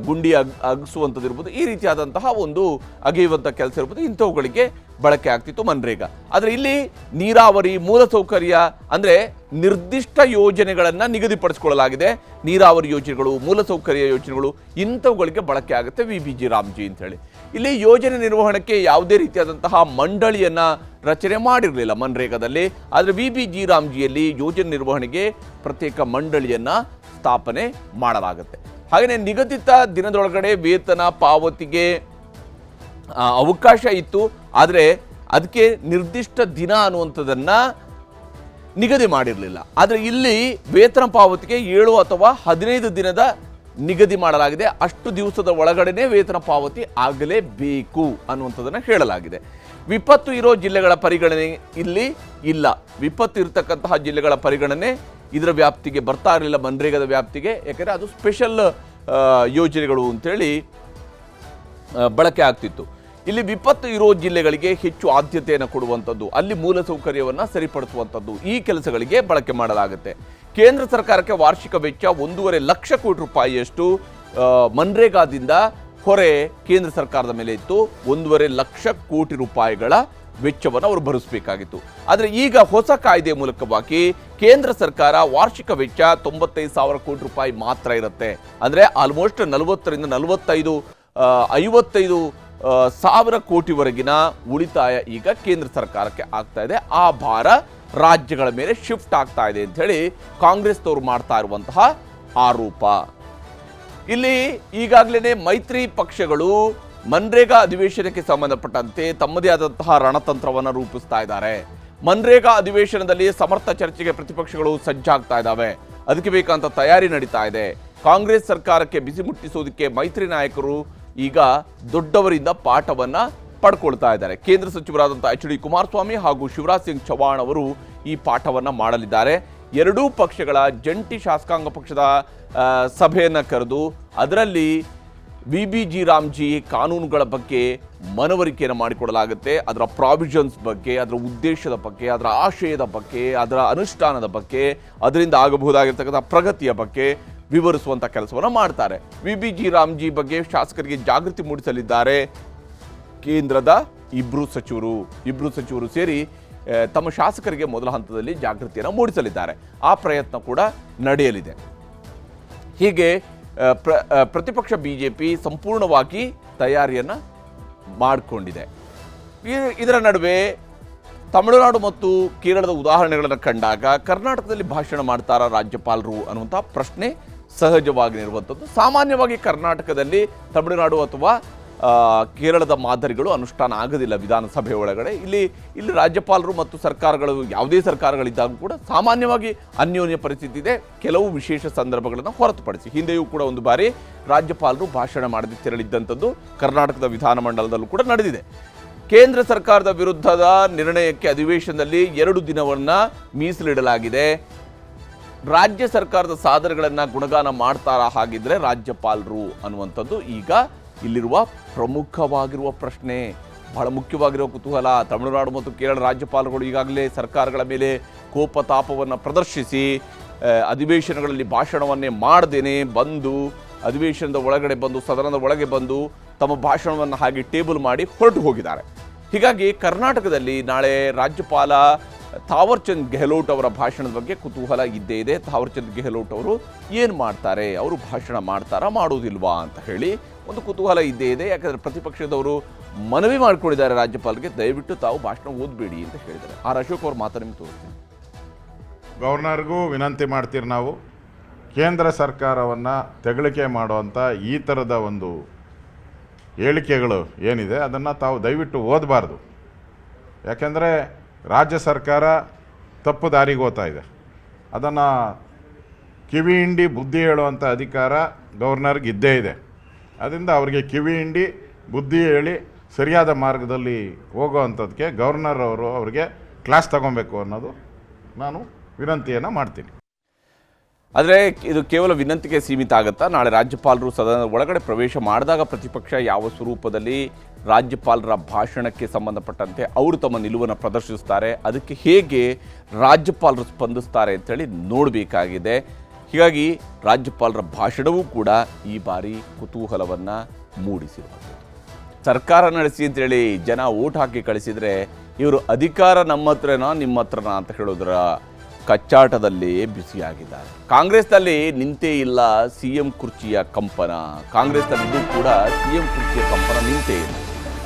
S1: ಗುಂಡಿ ಅಗಿಸುವಂಥದ್ದು ಇರ್ಬೋದು, ಈ ರೀತಿಯಾದಂತಹ ಒಂದು ಅಗೆಯುವಂಥ ಕೆಲಸ ಇರ್ಬೋದು, ಇಂಥವುಗಳಿಗೆ ಬಳಕೆ ಆಗ್ತಿತ್ತು ಮನ್ರೇಗಾ. ಆದರೆ ಇಲ್ಲಿ ನೀರಾವರಿ ಮೂಲಸೌಕರ್ಯ ಅಂದರೆ ನಿರ್ದಿಷ್ಟ ಯೋಜನೆಗಳನ್ನು ನಿಗದಿಪಡಿಸಿಕೊಳ್ಳಲಾಗಿದೆ. ನೀರಾವರಿ ಯೋಜನೆಗಳು, ಮೂಲಸೌಕರ್ಯ ಯೋಜನೆಗಳು ಇಂಥವುಗಳಿಗೆ ಬಳಕೆ ಆಗುತ್ತೆ VBG ರಾಮ್ಜಿ ಅಂತೇಳಿ. ಇಲ್ಲಿ ಯೋಜನೆ ನಿರ್ವಹಣೆಗೆ ಯಾವುದೇ ರೀತಿಯಾದಂತಹ ಮಂಡಳಿಯನ್ನು ರಚನೆ ಮಾಡಿರಲಿಲ್ಲ ಮನ್ರೇಗಾದಲ್ಲಿ. ಆದರೆ VBG ರಾಮ್ಜಿಯಲ್ಲಿ ಯೋಜನೆ ನಿರ್ವಹಣೆಗೆ ಪ್ರತ್ಯೇಕ ಮಂಡಳಿಯನ್ನು ಸ್ಥಾಪನೆ ಮಾಡಲಾಗುತ್ತೆ. ಹಾಗೆಯೇ ನಿಗದಿತ ದಿನದೊಳಗಡೆ ವೇತನ ಪಾವತಿಗೆ ಅವಕಾಶ ಇತ್ತು. ಆದರೆ ಅದಕ್ಕೆ ನಿರ್ದಿಷ್ಟ ದಿನ ಅನ್ನುವಂಥದ್ದನ್ನು ನಿಗದಿ ಮಾಡಿರಲಿಲ್ಲ. ಆದರೆ ಇಲ್ಲಿ ವೇತನ ಪಾವತಿಗೆ 7 ಅಥವಾ 15 ದಿನದ ನಿಗದಿ ಮಾಡಲಾಗಿದೆ. ಅಷ್ಟು ದಿವಸದ ಒಳಗಡೆನೆ ವೇತನ ಪಾವತಿ ಆಗಲೇಬೇಕು ಅನ್ನುವಂಥದ್ದನ್ನು ಹೇಳಲಾಗಿದೆ. ವಿಪತ್ತು ಇರೋ ಜಿಲ್ಲೆಗಳ ಪರಿಗಣನೆ ಇಲ್ಲಿ ಇಲ್ಲ. ವಿಪತ್ತು ಇರತಕ್ಕಂತಹ ಜಿಲ್ಲೆಗಳ ಪರಿಗಣನೆ ಇದರ ವ್ಯಾಪ್ತಿಗೆ ಬರ್ತಾ ಇರಲಿಲ್ಲ, ಮನ್ರೇಗಾದ ವ್ಯಾಪ್ತಿಗೆ. ಯಾಕೆಂದರೆ ಅದು ಸ್ಪೆಷಲ್ ಯೋಜನೆಗಳು ಅಂತೇಳಿ ಬಳಕೆ ಆಗ್ತಿತ್ತು. ಇಲ್ಲಿ ವಿಪತ್ತು ಇರೋ ಜಿಲ್ಲೆಗಳಿಗೆ ಹೆಚ್ಚು ಆದ್ಯತೆಯನ್ನು ಕೊಡುವಂಥದ್ದು, ಅಲ್ಲಿ ಮೂಲಸೌಕರ್ಯವನ್ನು ಸರಿಪಡಿಸುವಂಥದ್ದು, ಈ ಕೆಲಸಗಳಿಗೆ ಬಳಕೆ ಮಾಡಲಾಗುತ್ತೆ. ಕೇಂದ್ರ ಸರ್ಕಾರಕ್ಕೆ ವಾರ್ಷಿಕ ವೆಚ್ಚ 1.5 ಲಕ್ಷ ಕೋಟಿ ರೂಪಾಯಿಯಷ್ಟು ಮನ್ರೇಗಾದಿಂದ ಹೊರೆ ಕೇಂದ್ರ ಸರ್ಕಾರದ ಮೇಲೆ ಇತ್ತು. 1.5 ಲಕ್ಷ ಕೋಟಿ ರೂಪಾಯಿಗಳ ವೆಚ್ಚವನ್ನು ಅವರು ಭರಿಸಬೇಕಾಗಿತ್ತು. ಆದರೆ ಈಗ ಹೊಸ ಕಾಯ್ದೆ ಮೂಲಕವಾಗಿ ಕೇಂದ್ರ ಸರ್ಕಾರ ವಾರ್ಷಿಕ ವೆಚ್ಚ 95,000 ಕೋಟಿ ರೂಪಾಯಿ ಮಾತ್ರ ಇರುತ್ತೆ. ಅಂದರೆ ಆಲ್ಮೋಸ್ಟ್ 40ರಿಂದ 55 ಸಾವಿರ ಕೋಟಿವರೆಗಿನ ಉಳಿತಾಯ ಈಗ ಕೇಂದ್ರ ಸರ್ಕಾರಕ್ಕೆ ಆಗ್ತಾ ಇದೆ. ಆ ಭಾರ ರಾಜ್ಯಗಳ ಮೇಲೆ ಶಿಫ್ಟ್ ಆಗ್ತಾ ಇದೆ ಅಂತ ಹೇಳಿ ಕಾಂಗ್ರೆಸ್ನವರು ಮಾಡ್ತಾ ಇರುವಂತಹ ಆರೋಪ. ಇಲ್ಲಿ ಈಗಾಗಲೇ ಮೈತ್ರಿ ಪಕ್ಷಗಳು ಮನ್ರೇಗಾ ಅಧಿವೇಶನಕ್ಕೆ ಸಂಬಂಧಪಟ್ಟಂತೆ ತಮ್ಮದೇ ಆದಂತಹ ರಣತಂತ್ರವನ್ನು ರೂಪಿಸ್ತಾ ಇದ್ದಾರೆ. ಮನ್ರೇಗಾ ಅಧಿವೇಶನದಲ್ಲಿ ಸಮರ್ಥ ಚರ್ಚೆಗೆ ಪ್ರತಿಪಕ್ಷಗಳು ಸಜ್ಜಾಗ್ತಾ ಇದ್ದಾವೆ. ಅದಕ್ಕೆ ಬೇಕಂತ ತಯಾರಿ ನಡೀತಾ ಇದೆ. ಕಾಂಗ್ರೆಸ್ ಸರ್ಕಾರಕ್ಕೆ ಬಿಸಿ ಮುಟ್ಟಿಸೋದಕ್ಕೆ ಮೈತ್ರಿ ನಾಯಕರು ಈಗ ದೊಡ್ಡವರಿಂದ ಪಾಠವನ್ನ ಪಡ್ಕೊಳ್ತಾ ಇದ್ದಾರೆ. ಕೇಂದ್ರ ಸಚಿವರಾದಂಥ HD ಕುಮಾರಸ್ವಾಮಿ ಹಾಗೂ ಶಿವರಾಜ್ ಸಿಂಗ್ ಚೌಹಾಣ್ ಅವರು ಈ ಪಾಠವನ್ನ ಮಾಡಲಿದ್ದಾರೆ. ಎರಡೂ ಪಕ್ಷಗಳ ಜಂಟಿ ಶಾಸಕಾಂಗ ಪಕ್ಷದ ಸಭೆಯನ್ನು ಕರೆದು ಅದರಲ್ಲಿ VBG ರಾಮ್ಜಿ ಕಾನೂನುಗಳ ಬಗ್ಗೆ ಮನವರಿಕೆಯನ್ನು ಮಾಡಿಕೊಡಲಾಗುತ್ತೆ. ಅದರ ಪ್ರಾವಿಷನ್ಸ್ ಬಗ್ಗೆ, ಅದರ ಉದ್ದೇಶದ ಬಗ್ಗೆ, ಅದರ ಆಶಯದ ಬಗ್ಗೆ, ಅದರ ಅನುಷ್ಠಾನದ ಬಗ್ಗೆ, ಅದರಿಂದ ಆಗಬಹುದಾಗಿರ್ತಕ್ಕಂಥ ಪ್ರಗತಿಯ ಬಗ್ಗೆ ವಿವರಿಸುವಂಥ ಕೆಲಸವನ್ನು ಮಾಡ್ತಾರೆ. VBG ರಾಮ್ಜಿ ಬಗ್ಗೆ ಶಾಸಕರಿಗೆ ಜಾಗೃತಿ ಮೂಡಿಸಲಿದ್ದಾರೆ ಕೇಂದ್ರದ ಇಬ್ಬರು ಸಚಿವರು ಸೇರಿ ತಮ್ಮ ಶಾಸಕರಿಗೆ ಮೊದಲ ಹಂತದಲ್ಲಿ ಜಾಗೃತಿಯನ್ನು ಮೂಡಿಸಲಿದ್ದಾರೆ. ಆ ಪ್ರಯತ್ನ ಕೂಡ ನಡೆಯಲಿದೆ. ಹೀಗೆ ಪ್ರತಿಪಕ್ಷ BJP ಸಂಪೂರ್ಣವಾಗಿ ತಯಾರಿಯನ್ನು ಮಾಡಿಕೊಂಡಿದೆ. ಇದರ ನಡುವೆ ತಮಿಳುನಾಡು ಮತ್ತು ಕೇರಳದ ಉದಾಹರಣೆಗಳನ್ನು ಕಂಡಾಗ ಕರ್ನಾಟಕದಲ್ಲಿ ಭಾಷಣ ಮಾಡ್ತಾರಾ ರಾಜ್ಯಪಾಲರು ಅನ್ನುವಂಥ ಪ್ರಶ್ನೆ ಸಹಜವಾಗಿರುವಂಥದ್ದು. ಸಾಮಾನ್ಯವಾಗಿ ಕರ್ನಾಟಕದಲ್ಲಿ ತಮಿಳುನಾಡು ಅಥವಾ ಕೇರಳದ ಮಾದರಿಗಳು ಅನುಷ್ಠಾನ ಆಗೋದಿಲ್ಲ ವಿಧಾನಸಭೆ ಒಳಗಡೆ. ಇಲ್ಲಿ ರಾಜ್ಯಪಾಲರು ಮತ್ತು ಸರ್ಕಾರಗಳು ಯಾವುದೇ ಸರ್ಕಾರಗಳಿದ್ದಾಗ ಕೂಡ ಸಾಮಾನ್ಯವಾಗಿ ಅನ್ಯೋನ್ಯ ಪರಿಸ್ಥಿತಿ ಇದೆ, ಕೆಲವು ವಿಶೇಷ ಸಂದರ್ಭಗಳನ್ನು ಹೊರತುಪಡಿಸಿ. ಹಿಂದೆಯೂ ಕೂಡ ಒಂದು ಬಾರಿ ರಾಜ್ಯಪಾಲರು ಭಾಷಣ ಮಾಡದೆ ತೆರಳಿದ್ದಂಥದ್ದು ಕರ್ನಾಟಕದ ವಿಧಾನಮಂಡಲದಲ್ಲೂ ಕೂಡ ನಡೆದಿದೆ. ಕೇಂದ್ರ ಸರ್ಕಾರದ ವಿರುದ್ಧದ ನಿರ್ಣಯಕ್ಕೆ ಅಧಿವೇಶನದಲ್ಲಿ 2 ದಿನವನ್ನು ಮೀಸಲಿಡಲಾಗಿದೆ. ರಾಜ್ಯ ಸರ್ಕಾರದ ಸಾಧನೆಗಳನ್ನು ಗುಣಗಾನ ಮಾಡ್ತಾರಾ ಹಾಗಿದ್ರೆ ರಾಜ್ಯಪಾಲರು ಅನ್ನುವಂಥದ್ದು ಈಗ ಇಲ್ಲಿರುವ ಪ್ರಮುಖವಾಗಿರುವ ಪ್ರಶ್ನೆ, ಬಹಳ ಮುಖ್ಯವಾಗಿರುವ ಕುತೂಹಲ. ತಮಿಳುನಾಡು ಮತ್ತು ಕೇರಳ ರಾಜ್ಯಪಾಲರುಗಳು ಈಗಾಗಲೇ ಸರ್ಕಾರಗಳ ಮೇಲೆ ಕೋಪತಾಪವನ್ನು ಪ್ರದರ್ಶಿಸಿ ಅಧಿವೇಶನಗಳಲ್ಲಿ ಭಾಷಣವನ್ನೇ ಮಾಡದೇನೆ ಬಂದು ಅಧಿವೇಶನದ ಒಳಗಡೆ ಬಂದು ಸದನದ ಒಳಗೆ ಬಂದು ತಮ್ಮ ಭಾಷಣವನ್ನು ಹಾಗೆ ಟೇಬಲ್ ಮಾಡಿ ಹೊರಟು ಹೋಗಿದ್ದಾರೆ. ಹೀಗಾಗಿ ಕರ್ನಾಟಕದಲ್ಲಿ ನಾಳೆ ರಾಜ್ಯಪಾಲ ಥಾವರ್ಚಂದ್ ಗೆಹ್ಲೋಟ್ ಅವರ ಭಾಷಣದ ಬಗ್ಗೆ ಕುತೂಹಲ ಇದ್ದೇ ಇದೆ. ಥಾವರ್ಚಂದ್ ಗೆಹ್ಲೋಟ್ ಅವರು ಏನು ಮಾಡ್ತಾರೆ, ಅವರು ಭಾಷಣ ಮಾಡ್ತಾರಾ ಮಾಡೋದಿಲ್ವಾ ಅಂತ ಹೇಳಿ ಒಂದು ಕುತೂಹಲ ಇದ್ದೇ ಇದೆ. ಯಾಕಂದರೆ ಪ್ರತಿಪಕ್ಷದವರು ಮನವಿ ಮಾಡಿಕೊಂಡಿದ್ದಾರೆ ರಾಜ್ಯಪಾಲರಿಗೆ, ದಯವಿಟ್ಟು ತಾವು ಭಾಷಣ ಓದಬೇಡಿ ಅಂತ ಹೇಳಿದ್ದಾರೆ. ಅಶೋಕ್ ಅವ್ರ ಮಾತು ನಿಮ್ಗೆ ತೋರಿಸ್ತೀನಿ.
S3: ಗವರ್ನರ್ಗೂ ವಿನಂತಿ ಮಾಡ್ತೀರಿ, ನಾವು ಕೇಂದ್ರ ಸರ್ಕಾರವನ್ನು ತೆಗಳಿಕೆ ಮಾಡುವಂಥ ಈ ಥರದ ಒಂದು ಹೇಳಿಕೆಗಳು ಏನಿದೆ ಅದನ್ನು ತಾವು ದಯವಿಟ್ಟು ಓದಬಾರ್ದು. ಯಾಕೆಂದರೆ ರಾಜ್ಯ ಸರ್ಕಾರ ತಪ್ಪು ದಾರಿಗೆ ಹೋಗ್ತಾ ಇದೆ. ಅದನ್ನು ಕಿವಿ ಹಿಂಡಿ ಬುದ್ಧಿ ಹೇಳುವಂಥ ಅಧಿಕಾರ ಗವರ್ನರ್ಗೆ ಇದ್ದೇ ಇದೆ. ಅದರಿಂದ ಅವರಿಗೆ ಕಿವಿ ಹಿಂಡಿ ಬುದ್ಧಿ ಹೇಳಿ ಸರಿಯಾದ ಮಾರ್ಗದಲ್ಲಿ ಹೋಗೋವಂಥದ್ದಕ್ಕೆ ಗವರ್ನರ್ ಅವರು ಅವರಿಗೆ ಕ್ಲಾಸ್ ತಗೊಬೇಕು ಅನ್ನೋದು ನಾನು ವಿನಂತಿಯನ್ನು ಮಾಡ್ತೀನಿ.
S1: ಆದರೆ ಇದು ಕೇವಲ ವಿನಂತಿಗೆ ಸೀಮಿತ ಆಗುತ್ತಾ? ನಾಳೆ ರಾಜ್ಯಪಾಲರು ಸದನದ ಒಳಗಡೆ ಪ್ರವೇಶ ಮಾಡಿದಾಗ ಪ್ರತಿಪಕ್ಷ ಯಾವ ಸ್ವರೂಪದಲ್ಲಿ ರಾಜ್ಯಪಾಲರ ಭಾಷಣಕ್ಕೆ ಸಂಬಂಧಪಟ್ಟಂತೆ ಅವರು ತಮ್ಮ ನಿಲುವನ್ನು ಪ್ರದರ್ಶಿಸ್ತಾರೆ, ಅದಕ್ಕೆ ಹೇಗೆ ರಾಜ್ಯಪಾಲರು ಸ್ಪಂದಿಸ್ತಾರೆ ಅಂತೇಳಿ ನೋಡಬೇಕಾಗಿದೆ. ಹೀಗಾಗಿ ರಾಜ್ಯಪಾಲರ ಭಾಷಣವೂ ಕೂಡ ಈ ಬಾರಿ ಕುತೂಹಲವನ್ನು ಮೂಡಿಸಿರುವಂಥದ್ದು. ಸರ್ಕಾರ ನಡೆಸಿ ಅಂತೇಳಿ ಜನ ಓಟ್ ಹಾಕಿ ಕಳಿಸಿದರೆ ಇವರು ಅಧಿಕಾರ ನಮ್ಮ ಹತ್ರನಾ ನಿಮ್ಮ ಹತ್ರನಾ ಅಂತ ಹೇಳೋದರ ಕಚ್ಚಾಟದಲ್ಲಿ ಬಿಸಿಯಾಗಿದ್ದಾರೆ. ಕಾಂಗ್ರೆಸ್ನಲ್ಲಿ ನಿಂತೇ ಇಲ್ಲ CM ಕುರ್ಚಿಯ ಕಂಪನ. ಕಾಂಗ್ರೆಸ್ನಲ್ಲಿದ್ದು ಕೂಡ CM ಕುರ್ಚಿಯ ಕಂಪನ ನಿಂತೇ ಇಲ್ಲ.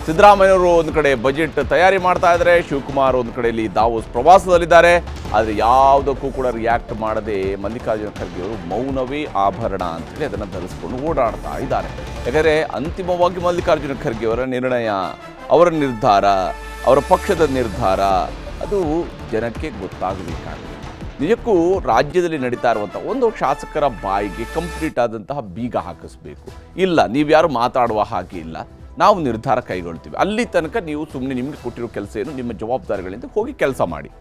S1: ಸಿದ್ದರಾಮಯ್ಯವರು ಒಂದು ಕಡೆ ಬಜೆಟ್ ತಯಾರಿ ಮಾಡ್ತಾ ಇದ್ದಾರೆ, ಶಿವಕುಮಾರ್ ಒಂದು ಕಡೆಯಲ್ಲಿ ದಾವೋಸ್ ಪ್ರವಾಸದಲ್ಲಿದ್ದಾರೆ. ಆದರೆ ಯಾವುದಕ್ಕೂ ಕೂಡ ರಿಯಾಕ್ಟ್ ಮಾಡದೆ ಮಲ್ಲಿಕಾರ್ಜುನ ಖರ್ಗೆ ಅವರು ಮೌನವೇ ಆಭರಣ ಅಂತೇಳಿ ಅದನ್ನು ಧರಿಸ್ಕೊಂಡು ಓಡಾಡ್ತಾ ಇದ್ದಾರೆ. ಯಾಕಂದರೆ ಅಂತಿಮವಾಗಿ ಮಲ್ಲಿಕಾರ್ಜುನ ಖರ್ಗೆ ಅವರ ನಿರ್ಣಯ, ಅವರ ನಿರ್ಧಾರ, ಅವರ ಪಕ್ಷದ ನಿರ್ಧಾರ ಅದು ಜನಕ್ಕೆ ಗೊತ್ತಾಗಬೇಕಾಗಿದೆ. ನಿಜಕ್ಕೂ ರಾಜ್ಯದಲ್ಲಿ ನಡೀತಾ ಇರುವಂಥ ಒಂದು ಶಾಸಕರ ಬಾಯಿಗೆ ಕಂಪ್ಲೀಟ್ ಆದಂತಹ ಬೀಗ ಹಾಕಿಸ್ಬೇಕು. ಇಲ್ಲ, ನೀವ್ಯಾರು ಮಾತಾಡುವ ಹಾಗೆ ಇಲ್ಲ, ನಾವು ನಿರ್ಧಾರ ಕೈಗೊಳ್ತೀವಿ, ಅಲ್ಲಿ ತನಕ ನೀವು ಸುಮ್ಮನೆ ನಿಮಗೆ ಕೊಟ್ಟಿರೋ ಕೆಲಸ ಏನು, ನಿಮ್ಮ ಜವಾಬ್ದಾರಿಗಳಿಂದ ಹೋಗಿ ಕೆಲಸ ಮಾಡಿ.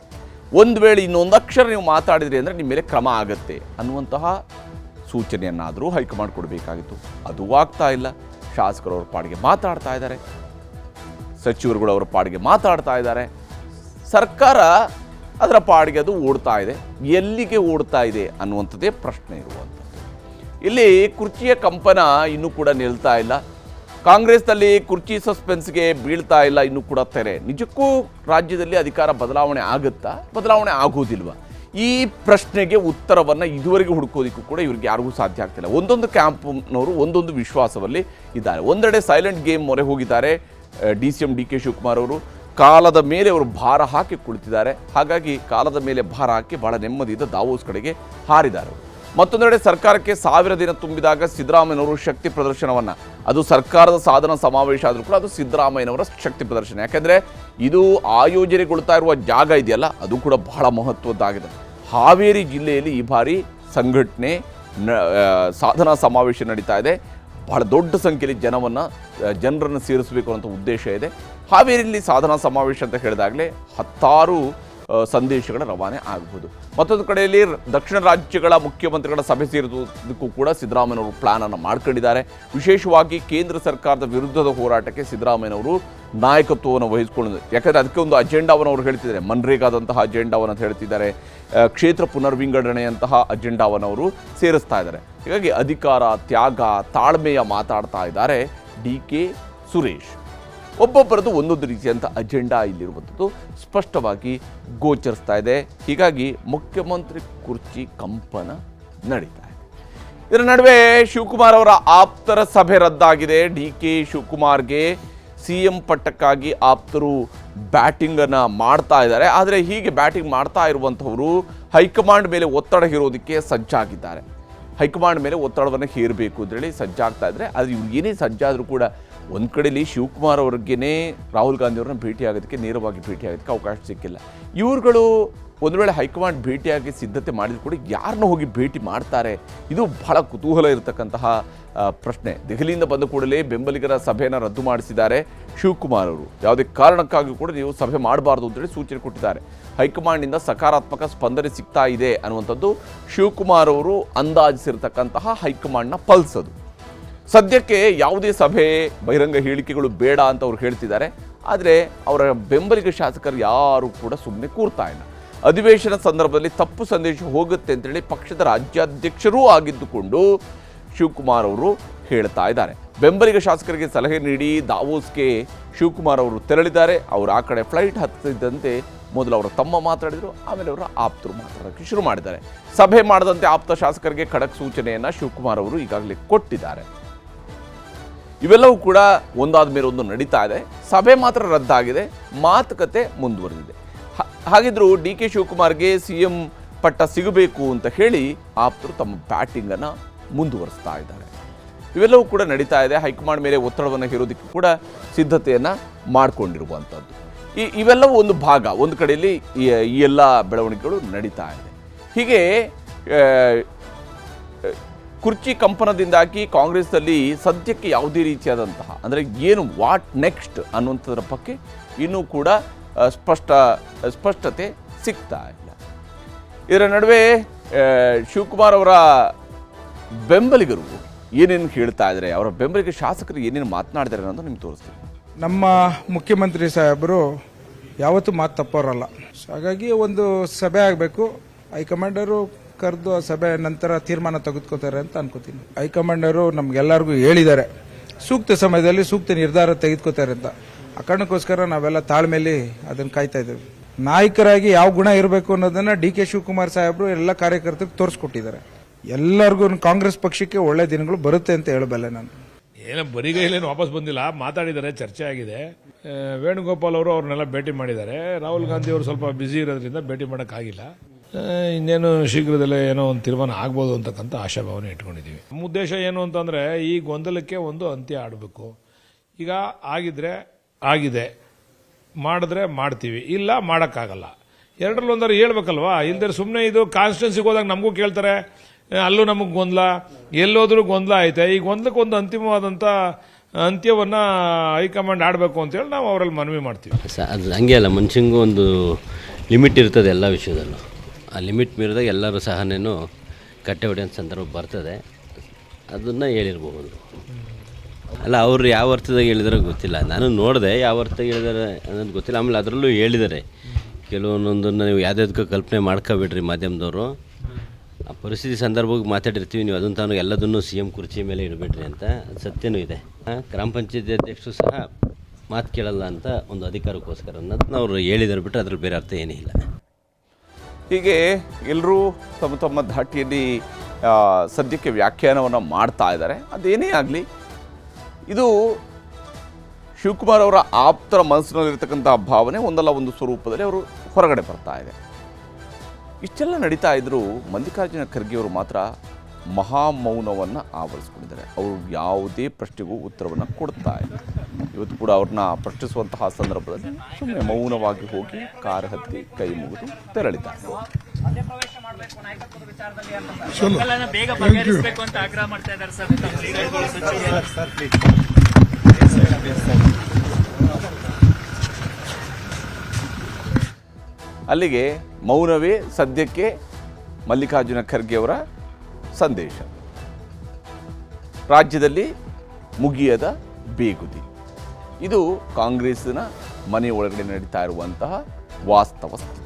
S1: ಒಂದು ವೇಳೆ ಇನ್ನೊಂದು ಅಕ್ಷರ ನೀವು ಮಾತಾಡಿದ್ರಿ ಅಂದರೆ ನಿಮ್ಮ ಮೇಲೆ ಕ್ರಮ ಆಗುತ್ತೆ ಅನ್ನುವಂತಹ ಸೂಚನೆಯನ್ನಾದರೂ ಹೈಕಮಾಂಡ್ ಕೊಡಬೇಕಾಗಿತ್ತು. ಅದು ಆಗ್ತಾ ಇಲ್ಲ. ಶಾಸಕರು ಅವ್ರ ಪಾಡಿಗೆ ಮಾತಾಡ್ತಾ ಇದ್ದಾರೆ, ಸಚಿವರುಗಳು ಅವರ ಪಾಡಿಗೆ ಮಾತಾಡ್ತಾ ಇದ್ದಾರೆ, ಸರ್ಕಾರ ಅದರ ಪಾಡಿಗೆ ಅದು ಓಡ್ತಾ ಇದೆ. ಎಲ್ಲಿಗೆ ಓಡ್ತಾ ಇದೆ ಅನ್ನುವಂಥದ್ದೇ ಪ್ರಶ್ನೆ ಇರುವಂಥದ್ದು. ಇಲ್ಲಿ ಕುರ್ಚಿಯ ಕಂಪನ ಇನ್ನೂ ಕೂಡ ನಿಲ್ತಾ ಇಲ್ಲ. ಕಾಂಗ್ರೆಸ್ನಲ್ಲಿ ಕುರ್ಚಿ ಸಸ್ಪೆನ್ಸ್ಗೆ ಬೀಳ್ತಾ ಇಲ್ಲ ಇನ್ನೂ ಕೂಡ ತೆರೆ. ನಿಜಕ್ಕೂ ರಾಜ್ಯದಲ್ಲಿ ಅಧಿಕಾರ ಬದಲಾವಣೆ ಆಗುತ್ತಾ, ಬದಲಾವಣೆ ಆಗೋದಿಲ್ವಾ? ಈ ಪ್ರಶ್ನೆಗೆ ಉತ್ತರವನ್ನು ಇದುವರೆಗೆ ಹುಡುಕೋದಕ್ಕೂ ಕೂಡ ಇವ್ರಿಗೆ ಯಾರಿಗೂ ಸಾಧ್ಯ ಆಗ್ತಿಲ್ಲ. ಒಂದೊಂದು ಕ್ಯಾಂಪ್ನವರು ಒಂದೊಂದು ವಿಶ್ವಾಸದಲ್ಲಿ ಇದ್ದಾರೆ. ಒಂದೆಡೆ ಸೈಲೆಂಟ್ ಗೇಮ್ ಮೊರೆ ಹೋಗಿದ್ದಾರೆ DCM DK ಶಿವಕುಮಾರ್ ಅವರು. ಕಾಲದ ಮೇಲೆ ಅವರು ಭಾರ ಹಾಕಿ ಕುಳಿತಿದ್ದಾರೆ. ಹಾಗಾಗಿ ಕಾಲದ ಮೇಲೆ ಭಾರ ಹಾಕಿ ಬಹಳ ನೆಮ್ಮದಿಯಿಂದ ದಾವೋಸ್ ಕಡೆಗೆ ಹಾರಿದ್ದಾರೆ. ಮತ್ತೊಂದೆಡೆ ಸರ್ಕಾರಕ್ಕೆ 1000 ದಿನ ತುಂಬಿದಾಗ ಸಿದ್ದರಾಮಯ್ಯನವರು ಶಕ್ತಿ ಪ್ರದರ್ಶನವನ್ನು, ಅದು ಸರ್ಕಾರದ ಸಾಧನ ಸಮಾವೇಶ ಆದರೂ ಕೂಡ ಅದು ಸಿದ್ದರಾಮಯ್ಯನವರ ಶಕ್ತಿ ಪ್ರದರ್ಶನ. ಯಾಕೆಂದರೆ ಇದು ಆಯೋಜನೆಗೊಳ್ತಾ ಇರುವ ಜಾಗ ಇದೆಯಲ್ಲ, ಅದು ಕೂಡ ಬಹಳ ಮಹತ್ವದ್ದಾಗಿದೆ. ಹಾವೇರಿ ಜಿಲ್ಲೆಯಲ್ಲಿ ಈ ಬಾರಿ ಸಂಘಟನೆ ಸಾಧನಾ ಸಮಾವೇಶ ನಡೀತಾ ಇದೆ. ಬಹಳ ದೊಡ್ಡ ಸಂಖ್ಯೆಯಲ್ಲಿ ಜನರನ್ನು ಸೇರಿಸಬೇಕು ಅನ್ನೋ ಉದ್ದೇಶ ಇದೆ. ಹಾವೇರಿಯಲ್ಲಿ ಸಾಧನಾ ಸಮಾವೇಶ ಅಂತ ಹೇಳಿದಾಗಲೇ 10 ಸಂದೇಶಗಳ ರವಾನೆ ಆಗಬಹುದು. ಮತ್ತೊಂದು ಕಡೆಯಲ್ಲಿ ದಕ್ಷಿಣ ರಾಜ್ಯಗಳ ಮುಖ್ಯಮಂತ್ರಿಗಳ ಸಭೆ ಸೇರಿಸುವುದಕ್ಕೂ ಕೂಡ ಸಿದ್ದರಾಮಯ್ಯನವರು ಪ್ಲಾನನ್ನು ಮಾಡ್ಕೊಂಡಿದ್ದಾರೆ. ವಿಶೇಷವಾಗಿ ಕೇಂದ್ರ ಸರ್ಕಾರದ ವಿರುದ್ಧದ ಹೋರಾಟಕ್ಕೆ ಸಿದ್ದರಾಮಯ್ಯನವರು ನಾಯಕತ್ವವನ್ನು ವಹಿಸಿಕೊಳ್ಳುವುದು. ಯಾಕಂದರೆ ಅದಕ್ಕೆ ಒಂದು ಅಜೆಂಡಾವನ್ನು ಅವರು ಹೇಳ್ತಿದ್ದಾರೆ, ಮನ್ರೇಗಾದಂತಹ ಅಜೆಂಡಾವನ್ನು ಹೇಳ್ತಿದ್ದಾರೆ, ಕ್ಷೇತ್ರ ಪುನರ್ವಿಂಗಡಣೆಯಂತಹ ಅಜೆಂಡಾವನ್ನು ಅವರು ಸೇರಿಸ್ತಾ ಇದ್ದಾರೆ. ಹೀಗಾಗಿ ಅಧಿಕಾರ, ತ್ಯಾಗ, ತಾಳ್ಮೆಯ ಮಾತಾಡ್ತಾ ಇದ್ದಾರೆ DK ಸುರೇಶ್. ಒಬ್ಬೊಬ್ಬರದ್ದು ಒಂದೊಂದು ರೀತಿಯಂಥ ಅಜೆಂಡಾ ಇಲ್ಲಿರುವಂಥದ್ದು ಸ್ಪಷ್ಟವಾಗಿ ಗೋಚರಿಸ್ತಾ ಇದೆ. ಹೀಗಾಗಿ ಮುಖ್ಯಮಂತ್ರಿ ಕುರ್ಚಿ ಕಂಪನ ನಡೀತಾ ಇದೆ. ಇದರ ನಡುವೆ ಶಿವಕುಮಾರ್ ಅವರ ಆಪ್ತರ ಸಭೆ ರದ್ದಾಗಿದೆ. ಡಿ.ಕೆ. ಶಿವಕುಮಾರ್ಗೆ ಸಿಎಂ ಪಟ್ಟಕ್ಕಾಗಿ ಆಪ್ತರು ಬ್ಯಾಟಿಂಗ್ ಅನ್ನ ಮಾಡ್ತಾ ಇದ್ದಾರೆ. ಆದರೆ ಹೀಗೆ ಬ್ಯಾಟಿಂಗ್ ಮಾಡ್ತಾ ಇರುವಂಥವರು ಹೈಕಮಾಂಡ್ ಮೇಲೆ ಒತ್ತಡ ಹೇರೋದಕ್ಕೆ ಸಜ್ಜಾಗಿದ್ದಾರೆ. ಹೈಕಮಾಂಡ್ ಮೇಲೆ ಒತ್ತಡವನ್ನು ಹೇರಬೇಕು ಅಂತೇಳಿ ಸಜ್ಜಾಗ್ತಾ ಇದ್ದಾರೆ. ಆದರೆ ಇವ್ರು ಏನೇ ಸಜ್ಜಾದರೂ ಕೂಡ ಒಂದು ಕಡೆಯಲ್ಲಿ ಶಿವಕುಮಾರ್ ಅವ್ರಿಗೇ ರಾಹುಲ್ ಗಾಂಧಿ ಅವ್ರನ್ನ ಭೇಟಿಯಾಗೋದಕ್ಕೆ ನೇರವಾಗಿ ಭೇಟಿಯಾಗೋದಕ್ಕೆ ಅವಕಾಶ ಸಿಕ್ಕಿಲ್ಲ. ಇವ್ರುಗಳು ಒಂದು ವೇಳೆ ಹೈಕಮಾಂಡ್ ಭೇಟಿಯಾಗಿ ಸಿದ್ಧತೆ ಮಾಡಿದ್ರು ಕೂಡ ಯಾರನ್ನ ಹೋಗಿ ಭೇಟಿ ಮಾಡ್ತಾರೆ? ಇದು ಬಹಳ ಕುತೂಹಲ ಇರತಕ್ಕಂತಹ ಪ್ರಶ್ನೆ. ದೆಹಲಿಯಿಂದ ಬಂದ ಕೂಡಲೇ ಬೆಂಬಲಿಗರ ಸಭೆಯನ್ನು ರದ್ದು ಮಾಡಿಸಿದ್ದಾರೆ ಶಿವಕುಮಾರ್ ಅವರು. ಯಾವುದೇ ಕಾರಣಕ್ಕಾಗಿ ಕೂಡ ನೀವು ಸಭೆ ಮಾಡಬಾರ್ದು ಅಂತೇಳಿ ಸೂಚನೆ ಕೊಟ್ಟಿದ್ದಾರೆ. ಹೈಕಮಾಂಡ್ನಿಂದ ಸಕಾರಾತ್ಮಕ ಸ್ಪಂದನೆ ಸಿಗ್ತಾ ಇದೆ ಅನ್ನುವಂಥದ್ದು ಶಿವಕುಮಾರ್ ಅವರು ಅಂದಾಜಿಸಿರ್ತಕ್ಕಂತಹ ಹೈಕಮಾಂಡ್ನ ಪಲ್ಸ್ ಅದು. ಸದ್ಯಕ್ಕೆ ಯಾವುದೇ ಸಭೆ ಬಹಿರಂಗ ಹೇಳಿಕೆಗಳು ಬೇಡ ಅಂತ ಅವ್ರು ಹೇಳ್ತಿದ್ದಾರೆ. ಆದರೆ ಅವರ ಬೆಂಬಲಿಗ ಶಾಸಕರು ಯಾರು ಕೂಡ ಸುಮ್ಮನೆ ಕೂರ್ತಾ ಇಲ್ಲ. ಅಧಿವೇಶನ ಸಂದರ್ಭದಲ್ಲಿ ತಪ್ಪು ಸಂದೇಶ ಹೋಗುತ್ತೆ ಅಂತೇಳಿ ಪಕ್ಷದ ರಾಜ್ಯಾಧ್ಯಕ್ಷರೂ ಆಗಿದ್ದುಕೊಂಡು ಶಿವಕುಮಾರ್ ಅವರು ಹೇಳ್ತಾ ಇದ್ದಾರೆ. ಬೆಂಬಲಿಗ ಶಾಸಕರಿಗೆ ಸಲಹೆ ನೀಡಿ ದಾವೋಸ್ಗೆ ಶಿವಕುಮಾರ್ ಅವರು ತೆರಳಿದ್ದಾರೆ. ಅವರು ಆ ಕಡೆ ಫ್ಲೈಟ್ ಹತ್ತಿದ್ದಂತೆ ಮೊದಲು ಅವರ ತಮ್ಮ ಮಾತಾಡಿದರು, ಆಮೇಲೆ ಅವರ ಆಪ್ತರು ಮಾತಾಡೋಕ್ಕೆ ಶುರು ಮಾಡಿದ್ದಾರೆ. ಸಭೆ ಮಾಡದಂತೆ ಆಪ್ತ ಶಾಸಕರಿಗೆ ಖಡಕ್ ಸೂಚನೆಯನ್ನು ಶಿವಕುಮಾರ್ ಅವರು ಈಗಾಗಲೇ ಕೊಟ್ಟಿದ್ದಾರೆ. ಇವೆಲ್ಲವೂ ಕೂಡ ಒಂದಾದ ಮೇಲೆ ಒಂದು ನಡೀತಾ ಇದೆ. ಸಭೆ ಮಾತ್ರ ರದ್ದಾಗಿದೆ, ಮಾತುಕತೆ ಮುಂದುವರೆದಿದೆ. ಹಾಗಿದ್ರೂ ಡಿ.ಕೆ. ಶಿವಕುಮಾರ್ಗೆ ಸಿಎಂ ಪಟ್ಟ ಸಿಗಬೇಕು ಅಂತ ಹೇಳಿ ಆಪ್ತರು ತಮ್ಮ ಬ್ಯಾಟಿಂಗನ್ನು ಮುಂದುವರಿಸ್ತಾ ಇದ್ದಾರೆ. ಇವೆಲ್ಲವೂ ಕೂಡ ನಡೀತಾ ಇದೆ. ಹೈಕಮಾಂಡ್ ಮೇಲೆ ಒತ್ತಡವನ್ನು ಹೇರೋದಕ್ಕೆ ಕೂಡ ಸಿದ್ಧತೆಯನ್ನು ಮಾಡಿಕೊಂಡಿರುವಂಥದ್ದು. ಇವೆಲ್ಲವೂ ಒಂದು ಭಾಗ. ಒಂದು ಕಡೆಯಲ್ಲಿ ಈ ಎಲ್ಲ ಬೆಳವಣಿಗೆಗಳು ನಡೀತಾ ಇದೆ. ಹೀಗೆ ಕುರ್ಚಿ ಕಂಪನದಿಂದಾಗಿ ಕಾಂಗ್ರೆಸ್ನಲ್ಲಿ ಸದ್ಯಕ್ಕೆ ಯಾವುದೇ ರೀತಿಯಾದಂತಹ ಅಂದರೆ ಏನು ವಾಟ್ ನೆಕ್ಸ್ಟ್ ಅನ್ನುವಂಥದ್ರ ಬಗ್ಗೆ ಇನ್ನೂ ಕೂಡ ಸ್ಪಷ್ಟತೆ ಸಿಗ್ತಾ ಇಲ್ಲ. ಇದರ ನಡುವೆ ಶಿವಕುಮಾರ್ ಅವರ ಬೆಂಬಲಿಗರು ಏನೇನು ಹೇಳ್ತಾ ಇದ್ದಾರೆ, ಅವರ ಬೆಂಬಲಿಗ ಶಾಸಕರು ಏನೇನು ಮಾತನಾಡಿದ್ದಾರೆ ಅನ್ನೋದು ನಿಮ್ಗೆ ತೋರಿಸ್ತೀನಿ.
S4: ನಮ್ಮ ಮುಖ್ಯಮಂತ್ರಿ ಸಾಹೇಬರು ಯಾವತ್ತೂ ಮಾತು ತಪ್ಪೋರಲ್ಲ. ಹಾಗಾಗಿ ಒಂದು ಸಭೆ ಆಗಬೇಕು. ಹೈಕಮಾಂಡರು ಕರೆದು ಆ ಸಭೆ ನಂತರ ತೀರ್ಮಾನ ತೆಗೆದುಕೋತಾರೆ ಅಂತ ಅನ್ಕೋತೀನಿ. ಹೈಕಮಾಂಡರು ನಮ್ಗೆಲ್ಲರಿಗೂ ಹೇಳಿದ್ದಾರೆ ಸೂಕ್ತ ಸಮಯದಲ್ಲಿ ಸೂಕ್ತ ನಿರ್ಧಾರ ತೆಗೆದುಕೋತಾರೆ ಅಂತ. ಆ ಕಾರಣಕ್ಕೋಸ್ಕರ ನಾವೆಲ್ಲ ತಾಳ್ಮೆಯಲ್ಲಿ ಅದನ್ನು ಕಾಯ್ತಾ ಇದ್ದೇವೆ. ನಾಯಕರಾಗಿ ಯಾವ ಗುಣ ಇರಬೇಕು ಅನ್ನೋದನ್ನ ಡಿ.ಕೆ. ಶಿವಕುಮಾರ್ ಸಾಹೇಬರು ಎಲ್ಲ ಕಾರ್ಯಕರ್ತರಿಗೆ ತೋರಿಸ್ಕೊಟ್ಟಿದ್ದಾರೆ. ಎಲ್ಲರಿಗೂ ಕಾಂಗ್ರೆಸ್ ಪಕ್ಷಕ್ಕೆ ಒಳ್ಳೆ ದಿನಗಳು ಬರುತ್ತೆ ಅಂತ ಹೇಳಬಲ್ಲೆ ನಾನು.
S5: ಏನೋ ಬರಿಗೈಲೇನು ವಾಪಸ್ ಬಂದಿಲ್ಲ, ಮಾತಾಡಿದ್ದಾರೆ, ಚರ್ಚೆ ಆಗಿದೆ. ವೇಣುಗೋಪಾಲ್ ಅವರು ಅವ್ರನ್ನೆಲ್ಲ ಭೇಟಿ ಮಾಡಿದ್ದಾರೆ. ರಾಹುಲ್ ಗಾಂಧಿ ಅವರು ಸ್ವಲ್ಪ ಬ್ಯುಸಿ ಇರೋದ್ರಿಂದ ಭೇಟಿ ಮಾಡೋಕ್ಕಾಗಿಲ್ಲ. ಇನ್ನೇನು ಶೀಘ್ರದಲ್ಲೇ ಏನೋ ಒಂದು ತೀರ್ಮಾನ ಆಗ್ಬೋದು ಅಂತಕ್ಕಂಥ ಆಶಾಭಾವನೆ ಇಟ್ಕೊಂಡಿದ್ದೀವಿ. ನಮ್ಮ ಉದ್ದೇಶ ಏನು ಅಂತಂದರೆ ಈ ಗೊಂದಲಕ್ಕೆ ಒಂದು ಅಂತ್ಯ ಆಡಬೇಕು. ಈಗ ಆಗಿದ್ರೆ ಆಗಿದೆ, ಮಾಡಿದ್ರೆ ಮಾಡ್ತೀವಿ, ಇಲ್ಲ ಮಾಡೋಕ್ಕಾಗಲ್ಲ. ಎರಡರಲ್ಲಿ ಒಂದರ ಹೇಳ್ಬೇಕಲ್ವಾ. ಇಲ್ದರೆ ಸುಮ್ಮನೆ ಇದು ಕಾನ್ಸ್ಟಿಟ್ಯೂನ್ಸಿಗೆ ಹೋದಾಗ ನಮಗೂ ಕೇಳ್ತಾರೆ, ಅಲ್ಲೂ ನಮಗೆ ಗೊಂದಲ, ಎಲ್ಲೋದ್ರೂ ಗೊಂದಲ ಐತೆ. ಈ ಗೊಂದಲಕ್ಕೆ ಒಂದು ಅಂತಿಮವಾದಂಥ ಅಂತ್ಯವನ್ನು ಹೈಕಮಾಂಡ್ ಆಡಬೇಕು ಅಂತೇಳಿ ನಾವು ಅವರಲ್ಲಿ ಮನವಿ ಮಾಡ್ತೀವಿ.
S6: ಅದು ಹಂಗೆ ಅಲ್ಲ, ಮನುಷ್ಯಂಗೂ ಒಂದು ಲಿಮಿಟ್ ಇರ್ತದೆ ಎಲ್ಲ ವಿಷಯದಲ್ಲೂ. ಆ ಲಿಮಿಟ್ ಮೀರಿದಾಗ ಎಲ್ಲರೂ ಸಹನೇನು ಕಟ್ಟೆ ಹೊಡೆಯೋ ಸಂದರ್ಭ ಬರ್ತದೆ. ಅದನ್ನು ಹೇಳಿರ್ಬೋದು. ಅಲ್ಲ, ಅವರು ಯಾವ ಅರ್ಥದಾಗ ಹೇಳಿದಾರೋ ಗೊತ್ತಿಲ್ಲ. ನಾನು ನೋಡಿದೆ ಯಾವ ಅರ್ಥದಾಗ ಹೇಳಿದಾರೆ ಅನ್ನೋದು ಗೊತ್ತಿಲ್ಲ. ಆಮೇಲೆ ಅದರಲ್ಲೂ ಹೇಳಿದ್ದಾರೆ ಕೆಲವೊಂದನ್ನು ನೀವು ಯಾವುದಕ್ಕೂ ಕಲ್ಪನೆ ಮಾಡ್ಕೋಬೇಡ್ರಿ ಮಾಧ್ಯಮದವರು. ಆ ಪರಿಸ್ಥಿತಿ ಸಂದರ್ಭಕ್ಕೆ ಮಾತಾಡಿರ್ತೀವಿ, ನೀವು ಅದನ್ನು ತಾನು ಎಲ್ಲದನ್ನು CM ಕುರ್ಚಿ ಮೇಲೆ ಇಡಬೇಡ್ರಿ ಅಂತ. ಅದು ಸತ್ಯನೂ ಇದೆ. ಗ್ರಾಮ ಪಂಚಾಯತಿ ಅಧ್ಯಕ್ಷರು ಸಹ ಮಾತು ಕೇಳಲ್ಲ ಅಂತ ಒಂದು ಅಧಿಕಾರಕ್ಕೋಸ್ಕರ ಅನ್ನೋದನ್ನ ಅವರು ಹೇಳಿದಾರೆ ಬಿಟ್ಟರೆ ಅದ್ರ ಬೇರೆ ಅರ್ಥ ಏನೂ ಇಲ್ಲ.
S1: ಹೀಗೆ ಎಲ್ಲರೂ ತಮ್ಮ ತಮ್ಮ ಧಾಟಿಯಲ್ಲಿ ಸದ್ಯಕ್ಕೆ ವ್ಯಾಖ್ಯಾನವನ್ನು ಮಾಡ್ತಾ ಇದ್ದಾರೆ. ಅದೇನೇ ಆಗಲಿ, ಇದು ಶಿವಕುಮಾರ್ ಅವರ ಆಪ್ತರ ಮನಸ್ಸಿನಲ್ಲಿರ್ತಕ್ಕಂಥ ಭಾವನೆ ಒಂದಲ್ಲ ಒಂದು ಸ್ವರೂಪದಲ್ಲಿ ಅವರು ಹೊರಗಡೆ ಬರ್ತಾ ಇದೆ. ಇಷ್ಟೆಲ್ಲ ನಡೀತಾ ಇದ್ದರೂ ಮಲ್ಲಿಕಾರ್ಜುನ ಖರ್ಗೆ ಅವರು ಮಾತ್ರ ಮಹಾಮೌನವನ್ನು ಆವರಿಸ್ಕೊಂಡಿದ್ದಾರೆ. ಅವರು ಯಾವುದೇ ಪ್ರಶ್ನೆಗೂ ಉತ್ತರವನ್ನು ಕೊಡ್ತಾ ಇಲ್ಲ. ಇವತ್ತು ಕೂಡ ಅವ್ರನ್ನ ಪ್ರಶ್ನಿಸುವಂತಹ ಸಂದರ್ಭದಲ್ಲಿ ಸುಮ್ಮನೆ ಮೌನವಾಗಿ ಹೋಗಿ ಕಾರ್ ಹತ್ತಿ ಕೈ ಮುಗಿದು ತೆರಳಿದ್ದಾರೆ. ಅಲ್ಲಿಗೆ ಮೌನವೇ ಸದ್ಯಕ್ಕೆ ಮಲ್ಲಿಕಾರ್ಜುನ ಖರ್ಗೆ ಅವರ ಸಂದೇಶ. ರಾಜ್ಯದಲ್ಲಿ ಮುಗಿಯದ ಬೇಗುದಿ. ಇದು ಕಾಂಗ್ರೆಸ್ಸಿನ ಮನೆ ಒಳಗಡೆ ನಡೀತಾ ಇರುವಂತಹ ವಾಸ್ತವ ಸ್ಥಿತಿ.